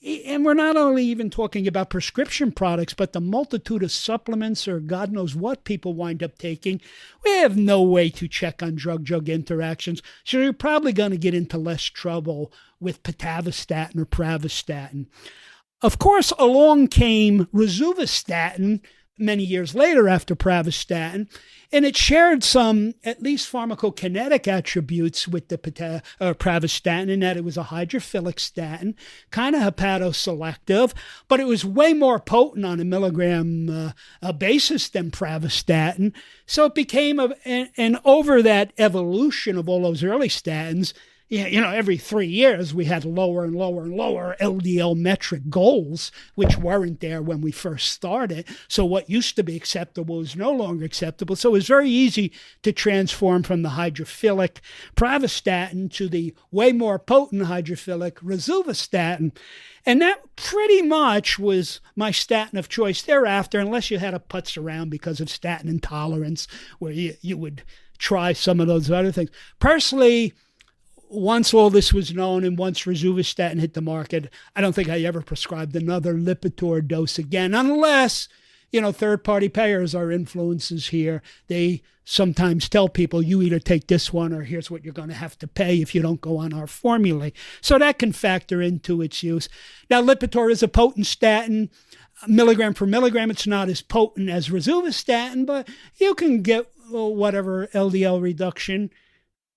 and we're not only even talking about prescription products, but the multitude of supplements or God knows what people wind up taking. We have no way to check on drug-drug interactions. So you're probably going to get into less trouble with pitavastatin or Pravastatin. Of course, along came rosuvastatin many years later after Pravastatin, and it shared some, at least pharmacokinetic attributes with the Pravastatin, in that it was a hydrophilic statin, kind of hepatoselective, but it was way more potent on a milligram basis than Pravastatin. So it became, and over that evolution of all those early statins, every 3 years we had lower and lower and lower LDL metric goals, which weren't there when we first started. So what used to be acceptable is no longer acceptable. So it was very easy to transform from the hydrophilic Pravastatin to the way more potent hydrophilic rosuvastatin. And that pretty much was my statin of choice thereafter, unless you had to putz around because of statin intolerance, where you would try some of those other things. Personally, once all this was known and once rosuvastatin hit the market, I don't think I ever prescribed another Lipitor dose again, unless, third-party payers are influences here. They sometimes tell people, you either take this one or here's what you're going to have to pay if you don't go on our formulary. So that can factor into its use. Now, Lipitor is a potent statin. Milligram per milligram, it's not as potent as rosuvastatin, but you can get whatever LDL reduction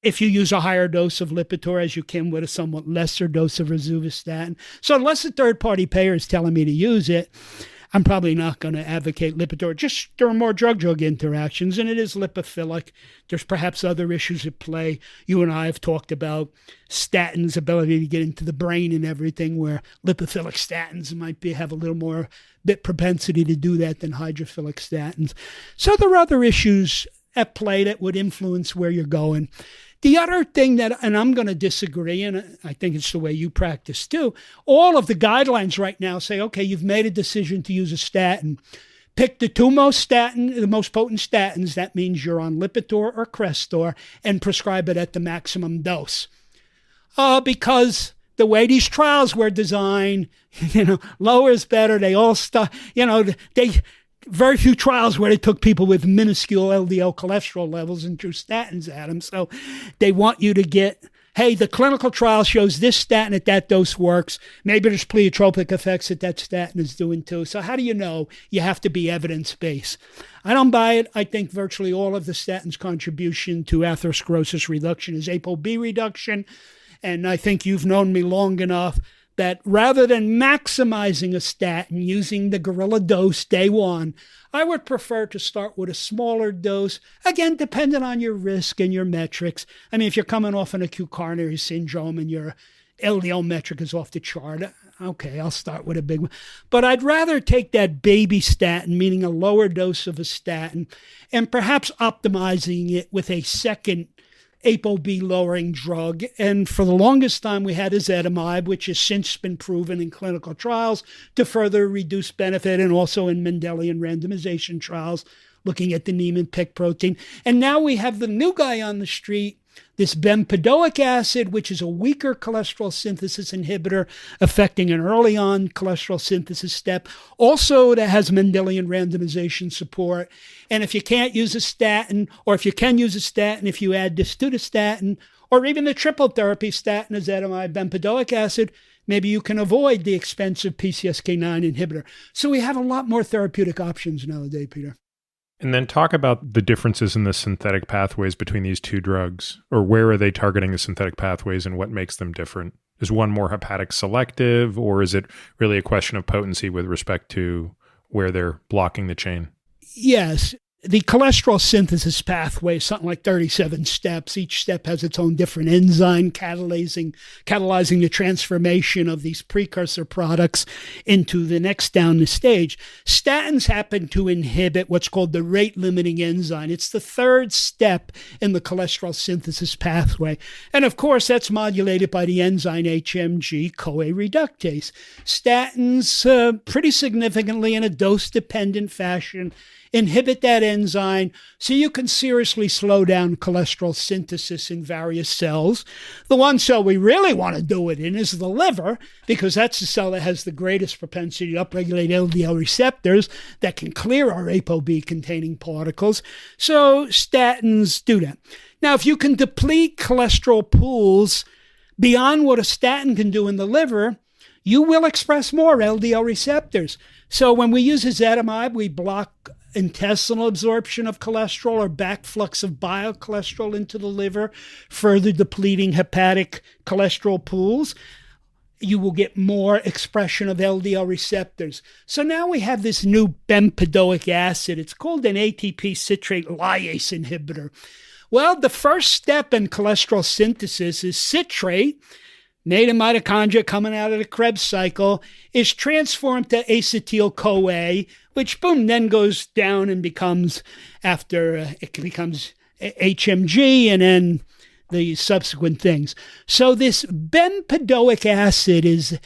if you use a higher dose of Lipitor as you can with a somewhat lesser dose of rosuvastatin. So unless a third-party payer is telling me to use it, I'm probably not going to advocate lipidologist. Just there are more drug-drug interactions, and it is lipophilic. There's perhaps other issues at play. You and I have talked about statins' ability to get into the brain and everything, where lipophilic statins might have a little more bit propensity to do that than hydrophilic statins. So there are other issues at play that would influence where you're going. The other thing that, and I'm going to disagree, and I think it's the way you practice too, all of the guidelines right now say, okay, you've made a decision to use a statin. Pick the the most potent statins, that means you're on Lipitor or Crestor, and prescribe it at the maximum dose. Because the way these trials were designed, lower is better. They all very few trials where they took people with minuscule LDL cholesterol levels and threw statins at them. So they want you to get, hey, the clinical trial shows this statin at that dose works. Maybe there's pleiotropic effects that statin is doing too. So how do you know? You have to be evidence-based. I don't buy it. I think virtually all of the statin's contribution to atherosclerosis reduction is apoB reduction. And I think you've known me long enough that rather than maximizing a statin using the gorilla dose day one, I would prefer to start with a smaller dose, again, depending on your risk and your metrics. I mean, if you're coming off an acute coronary syndrome and your LDL metric is off the chart, okay, I'll start with a big one. But I'd rather take that baby statin, meaning a lower dose of a statin, and perhaps optimizing it with a second apoB lowering drug. And for the longest time, we had ezetimibe, which has since been proven in clinical trials to further reduce benefit, and also in Mendelian randomization trials looking at the Niemann-Pick protein. And now we have the new guy on the street, this bempedoic acid, which is a weaker cholesterol synthesis inhibitor affecting an early on cholesterol synthesis step. Also, that has Mendelian randomization support. And if you can't use a statin, or if you can use a statin, if you add this to the statin, or even the triple therapy, statin, ezetimibe, bempedoic acid, maybe you can avoid the expensive PCSK9 inhibitor. So we have a lot more therapeutic options nowadays, Peter. And then talk about the differences in the synthetic pathways between these two drugs, or where are they targeting the synthetic pathways and what makes them different? Is one more hepatic selective, or is it really a question of potency with respect to where they're blocking the chain? Yes. The cholesterol synthesis pathway is something like 37 steps. Each step has its own different enzyme catalyzing the transformation of these precursor products into the next down the stage. Statins happen to inhibit what's called the rate-limiting enzyme. It's the third step in the cholesterol synthesis pathway. And of course, that's modulated by the enzyme HMG-CoA reductase. Statins, pretty significantly in a dose-dependent fashion, inhibit that enzyme so you can seriously slow down cholesterol synthesis in various cells. The one cell we really want to do it in is the liver, because that's the cell that has the greatest propensity to upregulate LDL receptors that can clear our apoB-containing particles. So statins do that. Now, if you can deplete cholesterol pools beyond what a statin can do in the liver, you will express more LDL receptors. So when we use ezetimibe, we block intestinal absorption of cholesterol or backflux of bile cholesterol into the liver, further depleting hepatic cholesterol pools. You will get more expression of LDL receptors. So now we have this new bempedoic acid. It's called an ATP citrate lyase inhibitor. Well, the first step in cholesterol synthesis is citrate, made in mitochondria coming out of the Krebs cycle, is transformed to acetyl-CoA, which, boom, then goes down and becomes, it becomes HMG and then the subsequent things. So this bempedoic acid is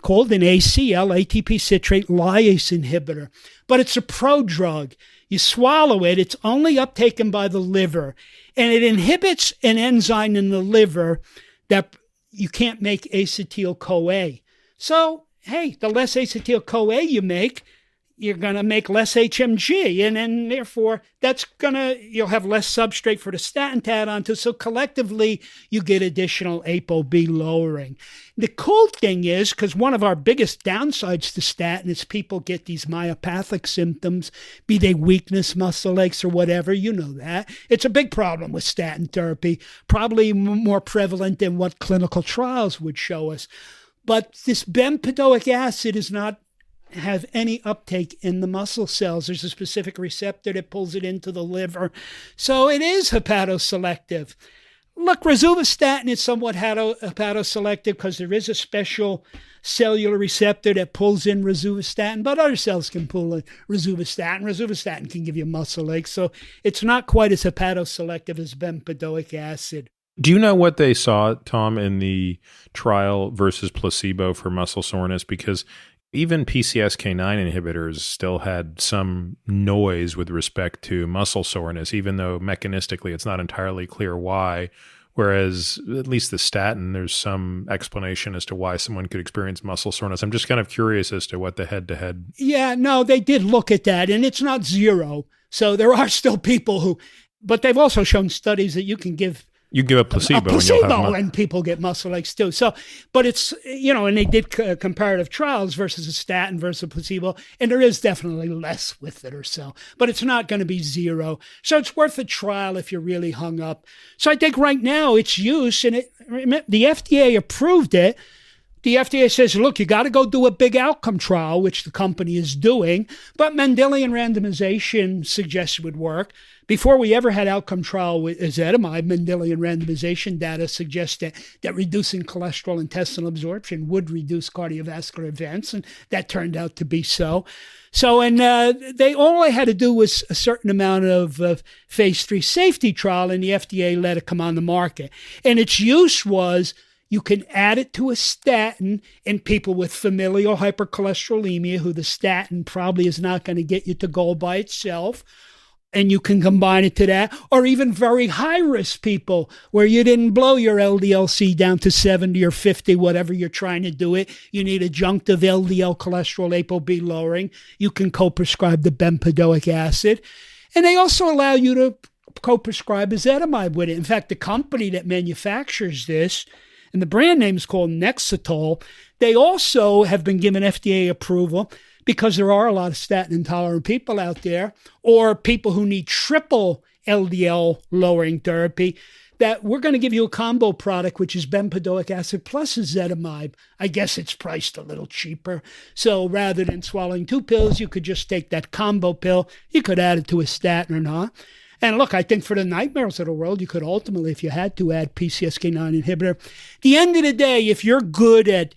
called an ACL, ATP citrate lyase inhibitor, but it's a prodrug. You swallow it, it's only uptaken by the liver, and it inhibits an enzyme in the liver that you can't make acetyl-CoA. So, hey, the less acetyl-CoA you make, you're going to make less HMG, and then therefore you'll have less substrate for the statin to add onto. So collectively, you get additional apoB lowering. The cool thing is, because one of our biggest downsides to statin is people get these myopathic symptoms, be they weakness, muscle aches, or whatever, you know that. It's a big problem with statin therapy, probably more prevalent than what clinical trials would show us. But this bempedoic acid is not have any uptake in the muscle cells. There's a specific receptor that pulls it into the liver. So it is hepatoselective. Look, rosuvastatin is somewhat hepatoselective because there is a special cellular receptor that pulls in rosuvastatin, but other cells can pull in rosuvastatin. Rosuvastatin can give you muscle aches, so it's not quite as hepatoselective as bempedoic acid. Do you know what they saw, Tom, in the trial versus placebo for muscle soreness? Because even PCSK9 inhibitors still had some noise with respect to muscle soreness, even though mechanistically it's not entirely clear why. Whereas at least the statin, there's some explanation as to why someone could experience muscle soreness. I'm just kind of curious as to what the head-to-head. Yeah, no, they did look at that, and it's not zero. So there are still people who, but they've also shown studies that you can give a placebo, and people get muscle aches too. So, but it's, and they did comparative trials versus a statin versus a placebo, and there is definitely less with it or so, but it's not going to be zero. So it's worth a trial if you're really hung up. So I think right now it's use, and the FDA approved it. The FDA says, look, you got to go do a big outcome trial, which the company is doing, but Mendelian randomization suggests it would work. Before we ever had outcome trial with ezetimibe, Mendelian randomization data suggested that reducing cholesterol intestinal absorption would reduce cardiovascular events, and that turned out to be so. So, and all they had to do was a certain amount of phase 3 safety trial, and the FDA let it come on the market. And its use was, you can add it to a statin in people with familial hypercholesterolemia, who the statin probably is not going to get you to goal by itself. And you can combine it to that, or even very high-risk people where you didn't blow your LDL-C down to 70 or 50, whatever you're trying to do it. You need adjunctive LDL cholesterol apoB lowering. You can co-prescribe the bempedoic acid. And they also allow you to co-prescribe ezetimibe with it. In fact, the company that manufactures this, and the brand name is called Nexletol, they also have been given FDA approval because there are a lot of statin intolerant people out there, or people who need triple LDL lowering therapy, that we're going to give you a combo product, which is bempedoic acid plus ezetimibe. I guess it's priced a little cheaper. So rather than swallowing 2 pills, you could just take that combo pill. You could add it to a statin or not. And look, I think for the nightmares of the world, you could ultimately, if you had to, add PCSK9 inhibitor. At the end of the day, if you're good at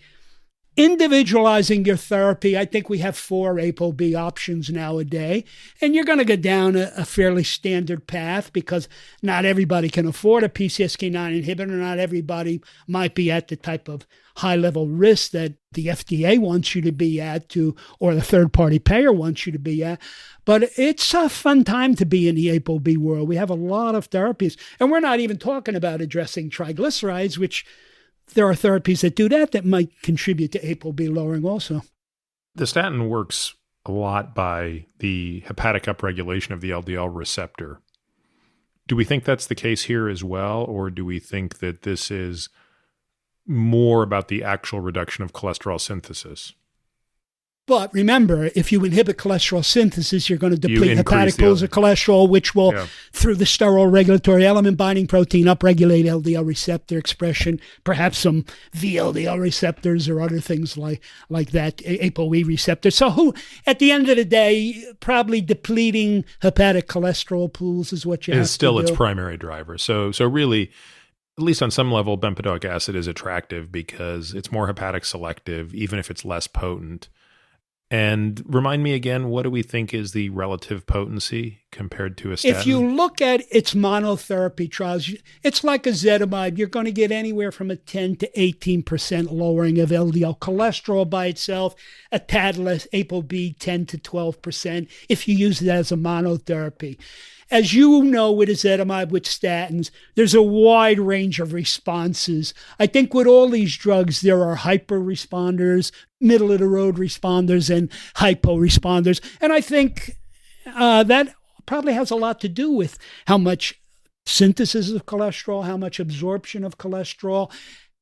individualizing your therapy, I think we have 4 apoB options nowadays, and you're going to go down a fairly standard path because not everybody can afford a PCSK9 inhibitor. Not everybody might be at the type of high-level risk that the FDA wants you to be at, or the third-party payer wants you to be at. But it's a fun time to be in the apoB world. We have a lot of therapies, and we're not even talking about addressing triglycerides, which there are therapies that do that might contribute to apoB lowering also. The statin works a lot by the hepatic upregulation of the LDL receptor. Do we think that's the case here as well, or do we think that this is more about the actual reduction of cholesterol synthesis? But remember, if you inhibit cholesterol synthesis, you're going to deplete hepatic pools of cholesterol, which will, through the sterol regulatory element binding protein, upregulate LDL receptor expression, perhaps some VLDL receptors or other things like that, apoE receptors. So at the end of the day, probably depleting hepatic cholesterol pools is what you have to do. Is still its primary driver. So really, at least on some level, bempedoic acid is attractive because it's more hepatic selective, even if it's less potent. And remind me again, what do we think is the relative potency compared to a statin? If you look at its monotherapy trials, it's like ezetimibe. You're going to get anywhere from a 10 to 18% lowering of LDL cholesterol by itself, a tad less apoB, 10 to 12%, if you use it as a monotherapy. As you know, with ezetimibe, with statins, there's a wide range of responses. I think with all these drugs, there are hyper responders, middle of the road responders, and hypo responders. And I think that probably has a lot to do with how much synthesis of cholesterol, how much absorption of cholesterol,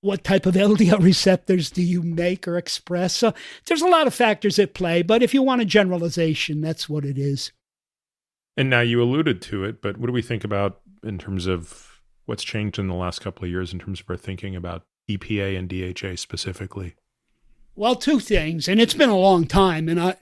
what type of LDL receptors do you make or express. So there's a lot of factors at play, but if you want a generalization, that's what it is. And now you alluded to it, but what do we think about in terms of what's changed in the last couple of years in terms of our thinking about EPA and DHA specifically? Well, two things, and it's been a long time, and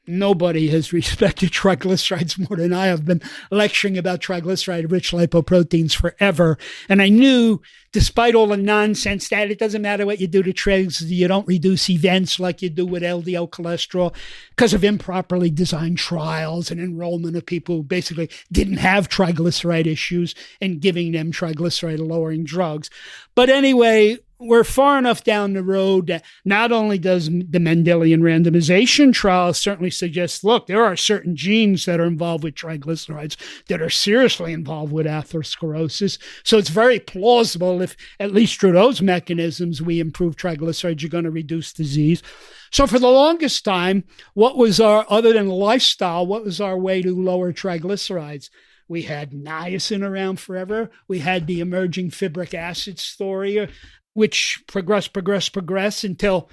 nobody has respected triglycerides more than I have. Been lecturing about triglyceride-rich lipoproteins forever. And I knew, despite all the nonsense, that it doesn't matter what you do to trigs, you don't reduce events like you do with LDL cholesterol because of improperly designed trials and enrollment of people who basically didn't have triglyceride issues and giving them triglyceride-lowering drugs. But anyway, we're far enough down the road that not only does the Mendelian randomization trial certainly suggest, look, there are certain genes that are involved with triglycerides that are seriously involved with atherosclerosis. So it's very plausible if, at least through those mechanisms, we improve triglycerides, you're going to reduce disease. So for the longest time, other than lifestyle, what was our way to lower triglycerides? We had niacin around forever. We had the emerging fibric acid story, which progressed until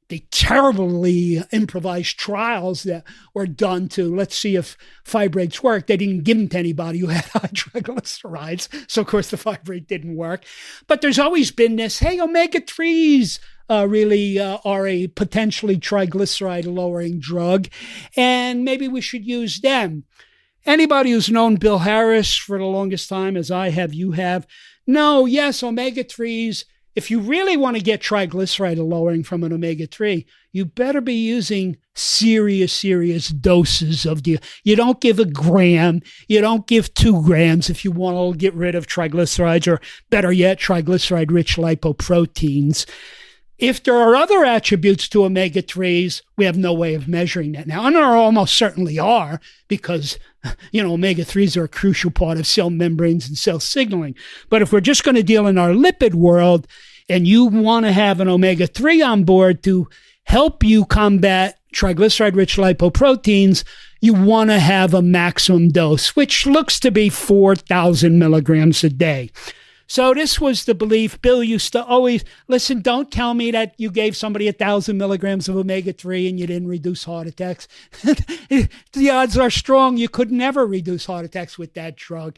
the terribly improvised trials that were done to, let's see if fibrates work. They didn't give them to anybody who had high triglycerides. So, of course, the fibrate didn't work. But there's always been this, hey, omega-3s really are a potentially triglyceride-lowering drug, and maybe we should use them. Anybody who's known Bill Harris for the longest time, as I have, you have, yes, omega-3s, if you really want to get triglyceride lowering from an omega-3, you better be using serious doses of you don't give a gram, you don't give 2 grams if you want to get rid of triglycerides, or better yet, triglyceride-rich lipoproteins. If there are other attributes to omega-3s, we have no way of measuring that now. And there almost certainly are, because, omega-3s are a crucial part of cell membranes and cell signaling. But if we're just going to deal in our lipid world, and you want to have an omega-3 on board to help you combat triglyceride-rich lipoproteins, you want to have a maximum dose, which looks to be 4,000 milligrams a day. So this was the belief. Bill used to always, listen, don't tell me that you gave somebody 1,000 milligrams of omega-3 and you didn't reduce heart attacks. The odds are strong you could never reduce heart attacks with that drug,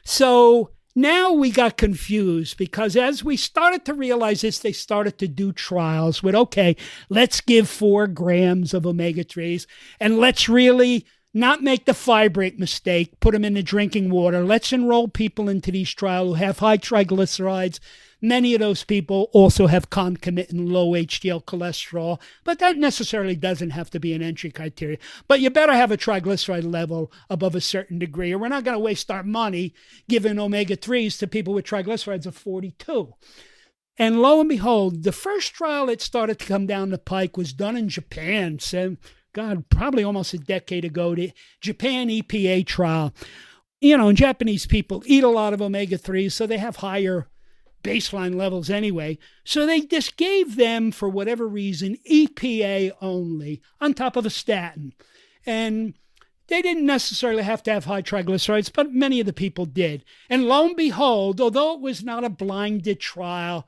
So now we got confused, because as we started to realize this, they started to do trials with, okay, let's give 4 grams of omega-3s, and let's really not make the fibrate mistake, put them in the drinking water. Let's enroll people into these trials who have high triglycerides. Many of those people also have concomitant low HDL cholesterol, but that necessarily doesn't have to be an entry criteria. But you better have a triglyceride level above a certain degree, or we're not going to waste our money giving omega-3s to people with triglycerides of 42. And lo and behold, the first trial that started to come down the pike was done in Japan. So, probably almost a decade ago, the Japan EPA trial. Japanese people eat a lot of omega-3s, so they have higher baseline levels anyway. So they just gave them, for whatever reason, EPA only on top of a statin. And they didn't necessarily have to have high triglycerides, but many of the people did. And lo and behold, although it was not a blinded trial,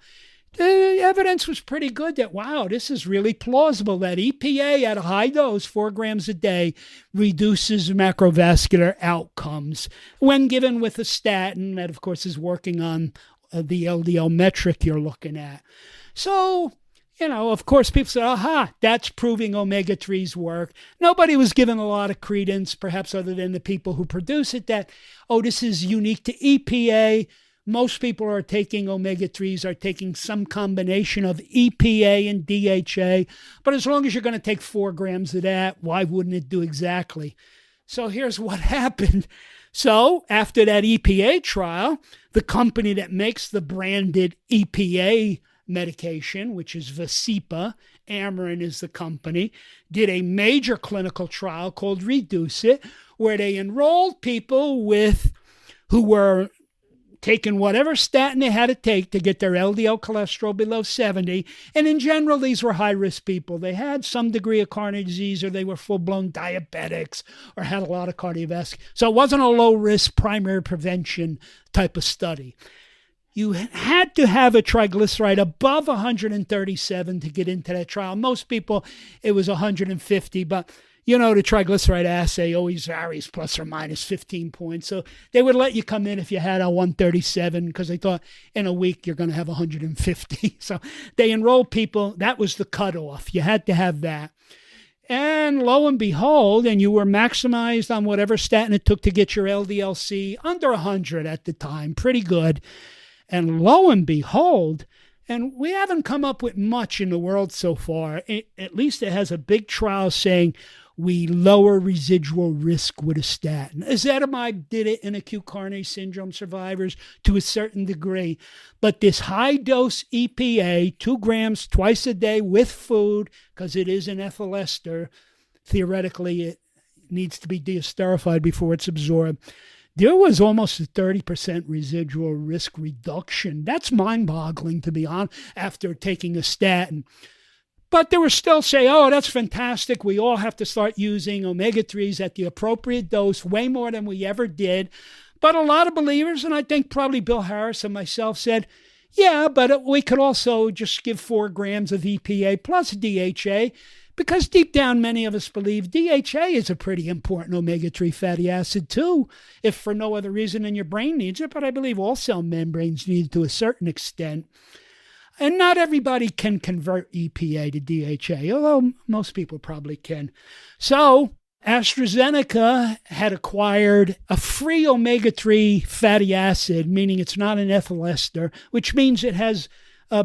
the evidence was pretty good that, wow, this is really plausible that EPA at a high dose, 4 grams a day, reduces macrovascular outcomes when given with a statin that, of course, is working on the LDL metric you're looking at. So, of course, people say, aha, that's proving omega-3s work. Nobody was given a lot of credence, perhaps other than the people who produce it, that, this is unique to EPA. Most people are taking omega-3s, are taking some combination of EPA and DHA. But as long as you're going to take 4 grams of that, why wouldn't it do exactly? So here's what happened. So after that EPA trial, the company that makes the branded EPA medication, which is Vascepa, Amarin is the company, did a major clinical trial called Reduce It, where they enrolled people who were taking whatever statin they had to take to get their LDL cholesterol below 70. And in general, these were high-risk people. They had some degree of coronary disease, or they were full-blown diabetics, or had a lot of cardiovascular. So it wasn't a low-risk primary prevention type of study. You had to have a triglyceride above 137 to get into that trial. Most people, it was 150, but the triglyceride assay always varies plus or minus 15 points. So they would let you come in if you had a 137 because they thought in a week you're going to have 150. So they enrolled people. That was the cutoff. You had to have that. And lo and behold, and you were maximized on whatever statin it took to get your LDL-C under 100 at the time. Pretty good. And lo and behold, and we haven't come up with much in the world so far. At least it has a big trial saying we lower residual risk with a statin. Ezetimibe did it in acute coronary syndrome survivors to a certain degree. But this high-dose EPA, 2 grams twice a day with food, because it is an ethyl ester, theoretically it needs to be deesterified before it's absorbed. There was almost a 30% residual risk reduction. That's mind-boggling, to be honest, after taking a statin. But they were still say, oh, that's fantastic. We all have to start using omega-3s at the appropriate dose, way more than we ever did. But a lot of believers, and I think probably Bill Harris and myself said, yeah, but we could also just give 4 grams of EPA plus DHA, because deep down many of us believe DHA is a pretty important omega-3 fatty acid too, if for no other reason than your brain needs it. But I believe all cell membranes need it to a certain extent. And not everybody can convert EPA to DHA, although most people probably can. So AstraZeneca had acquired a free omega-3 fatty acid, meaning it's not an ethyl ester, which means it has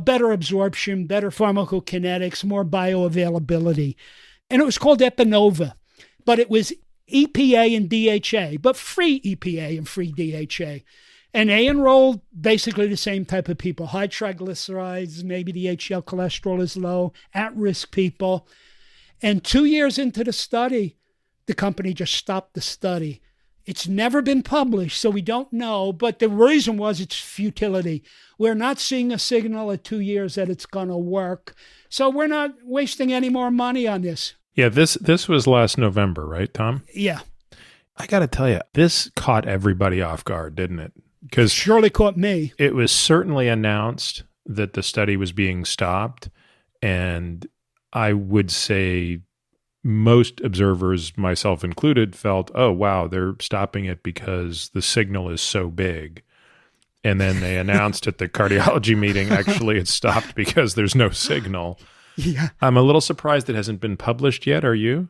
better absorption, better pharmacokinetics, more bioavailability. And it was called Epanova, but it was EPA and DHA, but free EPA and free DHA. And they enrolled basically the same type of people, high triglycerides, maybe the HDL cholesterol is low, at-risk people. And 2 years into the study, the company just stopped the study. It's never been published, so we don't know. But the reason was its futility. We're not seeing a signal at 2 years that it's going to work. So we're not wasting any more money on this. Yeah, this was last November, right, Tom? Yeah. I got to tell you, this caught everybody off guard, didn't it? Because surely caught me. It was certainly announced that the study was being stopped. And I would say most observers, myself included, felt, oh, wow, they're stopping it because the signal is so big. And then they announced at the cardiology meeting, actually, it's stopped because there's no signal. Yeah. I'm a little surprised it hasn't been published yet. Are you?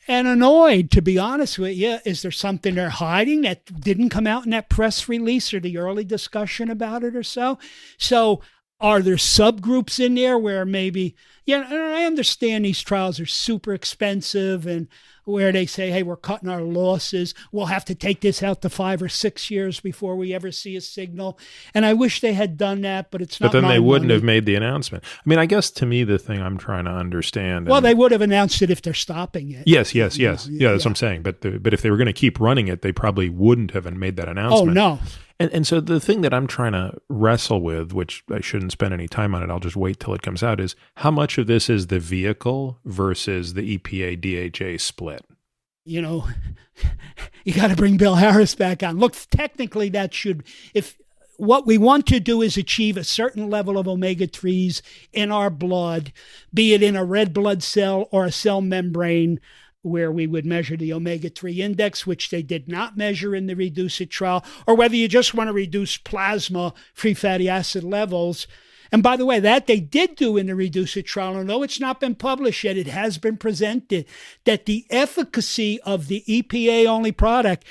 And annoyed, to be honest with you. Is there something they're hiding that didn't come out in that press release or the early discussion about it or so? So are there subgroups in there where maybe, and I understand these trials are super expensive and where they say, hey, we're cutting our losses. We'll have to take this out to 5 or 6 years before we ever see a signal. And I wish they had done that, but it's not. But then they wouldn't money. have made the announcement. I mean, I guess to me, the thing I'm trying to understand. Well, they would have announced it if they're stopping it. Yes. Yeah, that's what I'm saying. But if they were going to keep running it, they probably wouldn't have made that announcement. Oh, no. And so the thing that I'm trying to wrestle with, which I shouldn't spend any time on it, I'll just wait till it comes out, is how much of this is the vehicle versus the EPA-DHA split? You got to bring Bill Harris back on. Look, technically if what we want to do is achieve a certain level of omega-3s in our blood, be it in a red blood cell or a cell membrane, where we would measure the omega-3 index, which they did not measure in the REDUCE-IT trial, or whether you just want to reduce plasma free fatty acid levels. And by the way, that they did do in the REDUCE-IT trial, although it's not been published yet, it has been presented, that the efficacy of the EPA-only product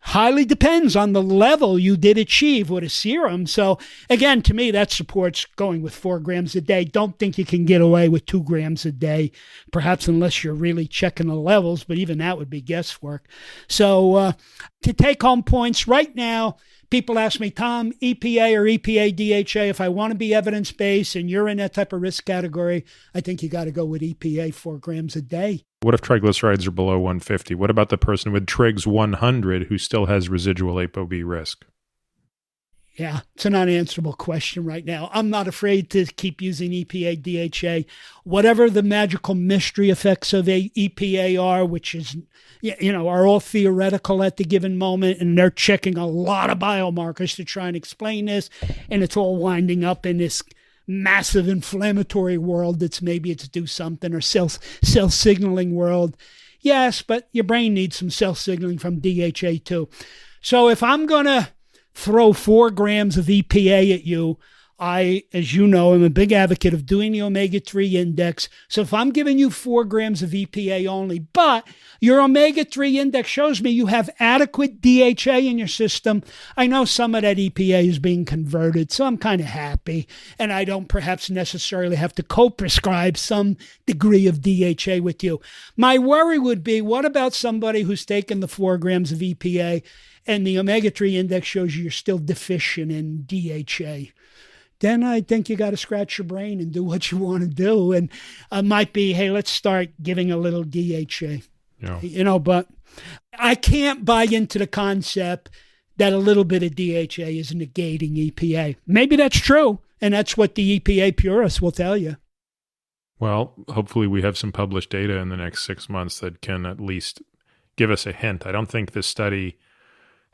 highly depends on the level you did achieve with a serum. So again, to me, that supports going with 4 grams a day. Don't think you can get away with 2 grams a day, perhaps unless you're really checking the levels, but even that would be guesswork. So to take home points right now, people ask me, Tom, EPA or EPA DHA, if I want to be evidence-based and you're in that type of risk category, I think you got to go with EPA 4 grams a day. What if triglycerides are below 150? What about the person with trigs 100 who still has residual apoB risk? Yeah, it's an unanswerable question right now. I'm not afraid to keep using EPA, DHA. Whatever the magical mystery effects of EPA are, which is, are all theoretical at the given moment, and they're checking a lot of biomarkers to try and explain this, and it's all winding up in this massive inflammatory world that's maybe it's do something, or cell signaling world. Yes, but your brain needs some cell signaling from DHA too. So if I'm going to throw 4 grams of EPA at you, I, as you know, am a big advocate of doing the omega-3 index. So if I'm giving you 4 grams of EPA only, but your omega-3 index shows me you have adequate DHA in your system, I know some of that EPA is being converted, so I'm kind of happy. And I don't perhaps necessarily have to co-prescribe some degree of DHA with you. My worry would be, what about somebody who's taken the 4 grams of EPA and the omega-3 index shows you're still deficient in DHA? Then I think you got to scratch your brain and do what you want to do. And it might be, hey, let's start giving a little DHA. Yeah. But I can't buy into the concept that a little bit of DHA is negating EPA. Maybe that's true, and that's what the EPA purists will tell you. Well, hopefully we have some published data in the next 6 months that can at least give us a hint. I don't think this study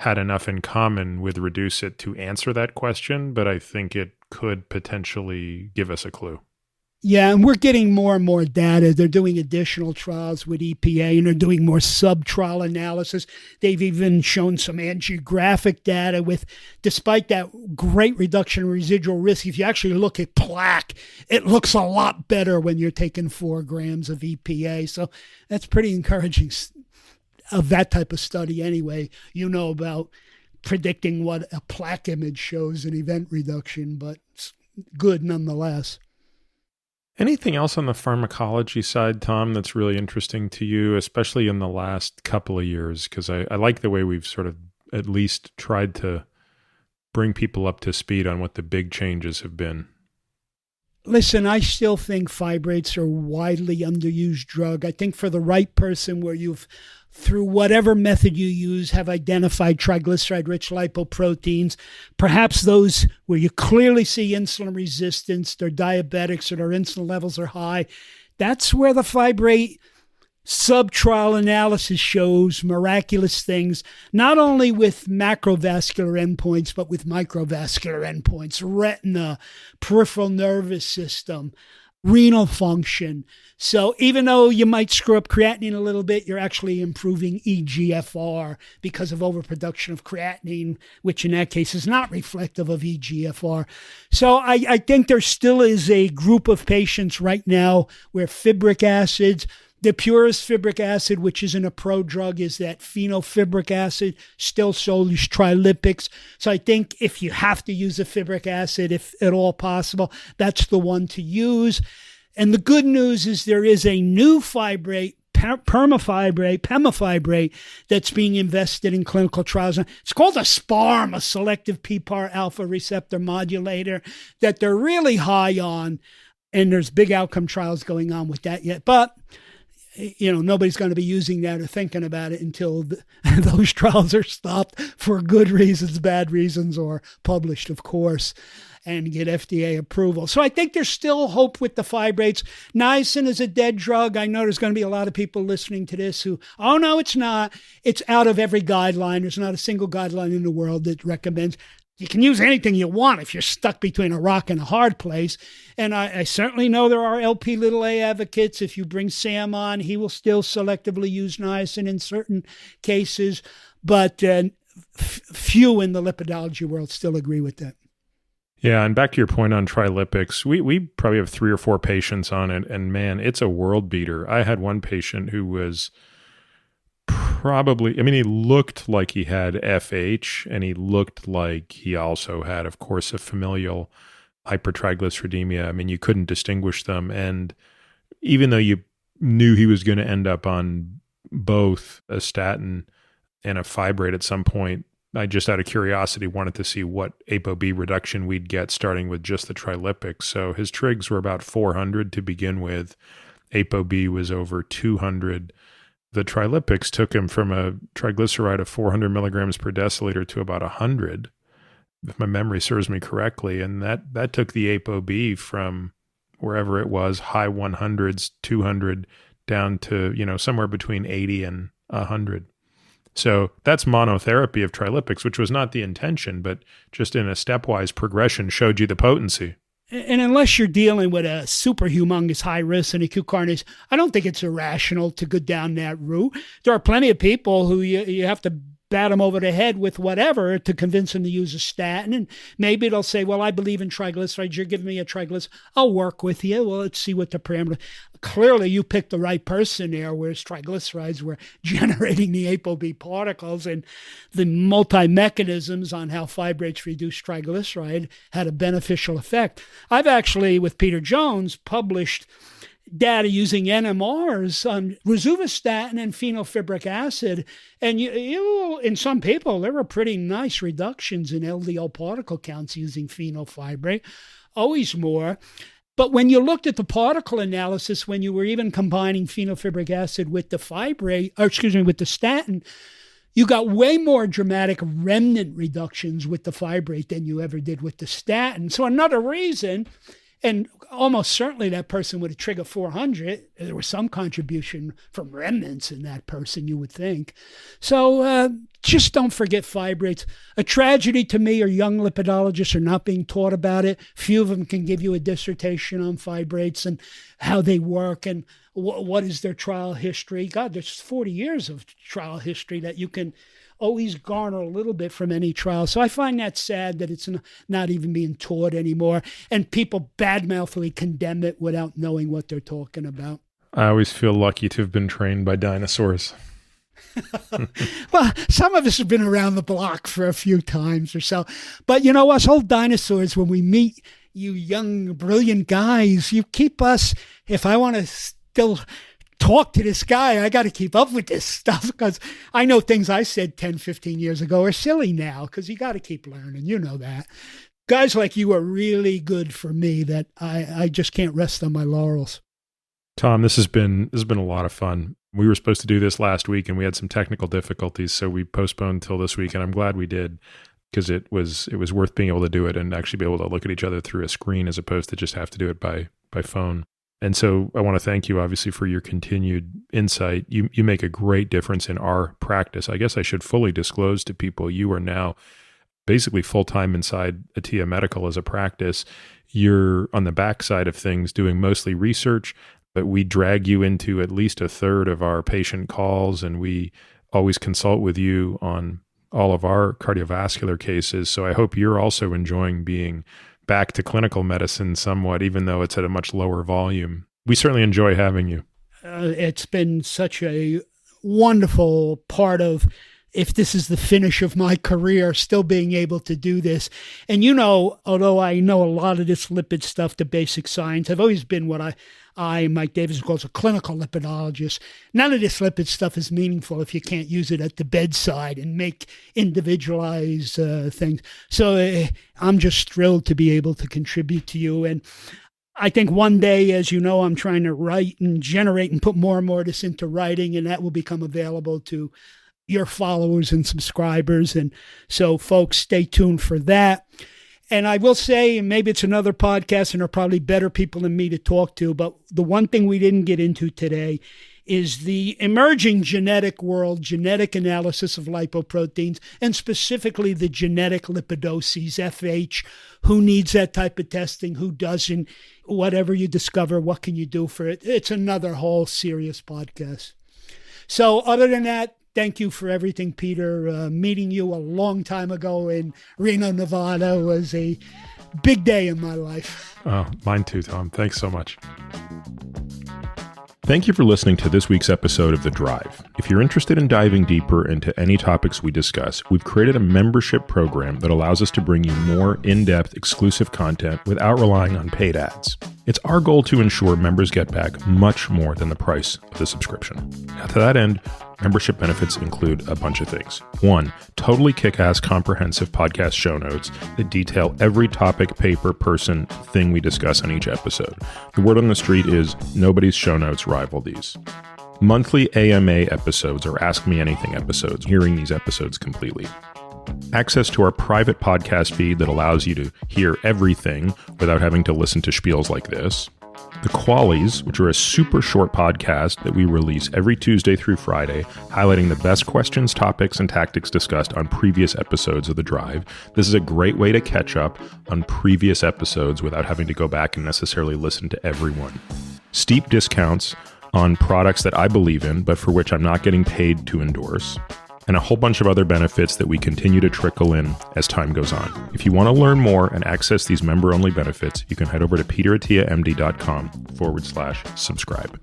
had enough in common with Reduce It to answer that question, but I think it could potentially give us a clue. Yeah, and we're getting more and more data. They're doing additional trials with EPA, and they're doing more sub-trial analysis. They've even shown some angiographic data with, despite that great reduction in residual risk, if you actually look at plaque, it looks a lot better when you're taking 4 grams of EPA. So that's pretty encouraging of that type of study anyway. You know about predicting what a plaque image shows in event reduction, but it's good nonetheless. Anything else on the pharmacology side, Tom, that's really interesting to you, especially in the last couple of years? Because I like the way we've sort of at least tried to bring people up to speed on what the big changes have been. Listen, I still think fibrates are a widely underused drug. I think for the right person where you've, through whatever method you use, have identified triglyceride-rich lipoproteins, perhaps those where you clearly see insulin resistance, they're diabetics or their insulin levels are high, that's where the fibrate sub-trial analysis shows miraculous things, not only with macrovascular endpoints, but with microvascular endpoints, retina, peripheral nervous system, renal function. So even though you might screw up creatinine a little bit, you're actually improving eGFR because of overproduction of creatinine, which in that case is not reflective of eGFR. So I think there still is a group of patients right now where fibric acids, the purest fibric acid, which isn't a prodrug, is that phenofibric acid, still sold as trilipics. So I think if you have to use a fibric acid, if at all possible, that's the one to use. And the good news is there is a new fibrate, pemafibrate, that's being invested in clinical trials. It's called a SPARM, a selective PPAR alpha receptor modulator, that they're really high on. And there's big outcome trials going on with that yet. But nobody's going to be using that or thinking about it until those trials are stopped for good reasons, bad reasons, or published, of course, and get FDA approval. So I think there's still hope with the fibrates. Niacin is a dead drug. I know there's going to be a lot of people listening to this who, oh, no, it's not. It's out of every guideline. There's not a single guideline in the world that recommends. You can use anything you want if you're stuck between a rock and a hard place. And I certainly know there are Lp(a) advocates. If you bring Sam on, he will still selectively use niacin in certain cases. But few in the lipidology world still agree with that. Yeah, and back to your point on trilipics, we probably have 3 or 4 patients on it. And man, it's a world beater. I had one patient who was he looked like he had FH, and he looked like he also had, of course, a familial hypertriglyceridemia. You couldn't distinguish them. And even though you knew he was going to end up on both a statin and a fibrate at some point, I just out of curiosity wanted to see what apoB reduction we'd get starting with just the trilipics. So his trigs were about 400 to begin with. apoB was over 200. The trilipics took him from a triglyceride of 400 milligrams per deciliter to about 100, if my memory serves me correctly. And that took the apoB from wherever it was, high 100s, 200, down to, somewhere between 80 and 100. So that's monotherapy of trilipics, which was not the intention, but just in a stepwise progression showed you the potency. And unless you're dealing with a super humongous high risk and acute coronary, I don't think it's irrational to go down that route. There are plenty of people who you have to bat them over the head with whatever to convince them to use a statin. And maybe they'll say, well, I believe in triglycerides. You're giving me a triglyceride. I'll work with you. Well, let's see what the parameter. Clearly, you picked the right person there, whereas triglycerides were generating the apoB particles, and the multi-mechanisms on how fibrates reduce triglyceride had a beneficial effect. I've actually, with Peter Jones, published data using NMRs on rosuvastatin and phenylfibric acid. And you in some people, there were pretty nice reductions in LDL particle counts using phenylfibrate, always more. But when you looked at the particle analysis, when you were even combining phenylfibric acid with the with the statin, you got way more dramatic remnant reductions with the fibrate than you ever did with the statin. So another reason, and almost certainly that person with a trigger 400, there was some contribution from remnants in that person, you would think. So just don't forget fibrates. A tragedy to me are young lipidologists are not being taught about it. Few of them can give you a dissertation on fibrates and how they work and what is their trial history. God, there's 40 years of trial history that you can always garner a little bit from any trial. So I find that sad that it's not even being taught anymore, and people badmouthfully condemn it without knowing what they're talking about. I always feel lucky to have been trained by dinosaurs. Well, some of us have been around the block for a few times or so. But you know, us old dinosaurs, when we meet you young, brilliant guys, you keep us, if I want to still talk to this guy, I got to keep up with this stuff, because I know things I said 10, 15 years ago are silly now, because you got to keep learning. You know that. Guys like you are really good for me, that I just can't rest on my laurels. Tom, this has been a lot of fun. We were supposed to do this last week and we had some technical difficulties, so we postponed till this week, and I'm glad we did, because it was worth being able to do it and actually be able to look at each other through a screen as opposed to just have to do it by phone. And so I want to thank you, obviously, for your continued insight. You make a great difference in our practice. I guess I should fully disclose to people, you are now basically full-time inside Atia Medical as a practice. You're on the backside of things doing mostly research, but we drag you into at least a third of our patient calls, and we always consult with you on all of our cardiovascular cases. So I hope you're also enjoying being back to clinical medicine somewhat, even though it's at a much lower volume. We certainly enjoy having you. It's been such a wonderful part of, if this is the finish of my career, still being able to do this. And you know, although I know a lot of this lipid stuff, the basic science, I've always been what Mike Davis calls a clinical lipidologist. None of this lipid stuff is meaningful if you can't use it at the bedside and make individualized things. So I'm just thrilled to be able to contribute to you. And I think one day, as you know, I'm trying to write and generate and put more and more of this into writing, and that will become available to your followers and subscribers. And so folks, stay tuned for that. And I will say, maybe it's another podcast and there are probably better people than me to talk to, but the one thing we didn't get into today is the emerging genetic world, genetic analysis of lipoproteins, and specifically the genetic lipidoses, FH, who needs that type of testing, who doesn't, whatever you discover, what can you do for it? It's another whole serious podcast. So other than that, thank you for everything, Peter. Meeting you a long time ago in Reno, Nevada was a big day in my life. Oh, mine too, Tom. Thanks so much. Thank you for listening to this week's episode of The Drive. If you're interested in diving deeper into any topics we discuss, we've created a membership program that allows us to bring you more in-depth, exclusive content without relying on paid ads. It's our goal to ensure members get back much more than the price of the subscription. Now, to that end, membership benefits include a bunch of things. 1, totally kick-ass comprehensive podcast show notes that detail every topic, paper, person, thing we discuss on each episode. The word on the street is nobody's show notes rival these. Monthly AMA episodes or Ask Me Anything episodes, hearing these episodes completely. Access to our private podcast feed that allows you to hear everything without having to listen to spiels like this. The Qualies, which are a super short podcast that we release every Tuesday through Friday, highlighting the best questions, topics, and tactics discussed on previous episodes of The Drive. This is a great way to catch up on previous episodes without having to go back and necessarily listen to everyone. Steep discounts on products that I believe in, but for which I'm not getting paid to endorse, and a whole bunch of other benefits that we continue to trickle in as time goes on. If you want to learn more and access these member-only benefits, you can head over to peterattiamd.com/subscribe.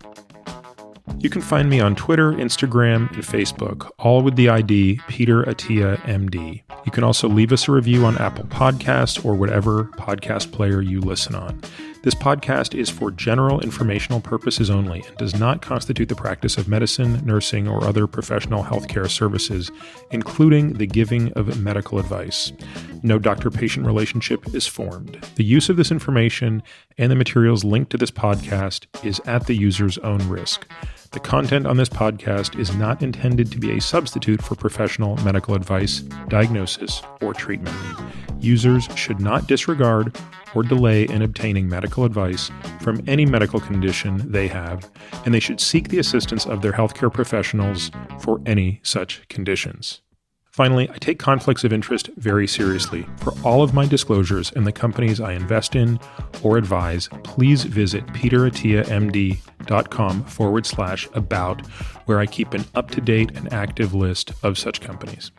You can find me on Twitter, Instagram, and Facebook, all with the ID Peter Attia MD. You can also leave us a review on Apple Podcasts or whatever podcast player you listen on. This podcast is for general informational purposes only and does not constitute the practice of medicine, nursing, or other professional healthcare services, including the giving of medical advice. No doctor-patient relationship is formed. The use of this information and the materials linked to this podcast is at the user's own risk. The content on this podcast is not intended to be a substitute for professional medical advice, diagnosis, or treatment. Users should not disregard or delay in obtaining medical advice from any medical condition they have, and they should seek the assistance of their healthcare professionals for any such conditions. Finally, I take conflicts of interest very seriously. For all of my disclosures and the companies I invest in or advise, please visit peterattiamd.com/about, where I keep an up-to-date and active list of such companies.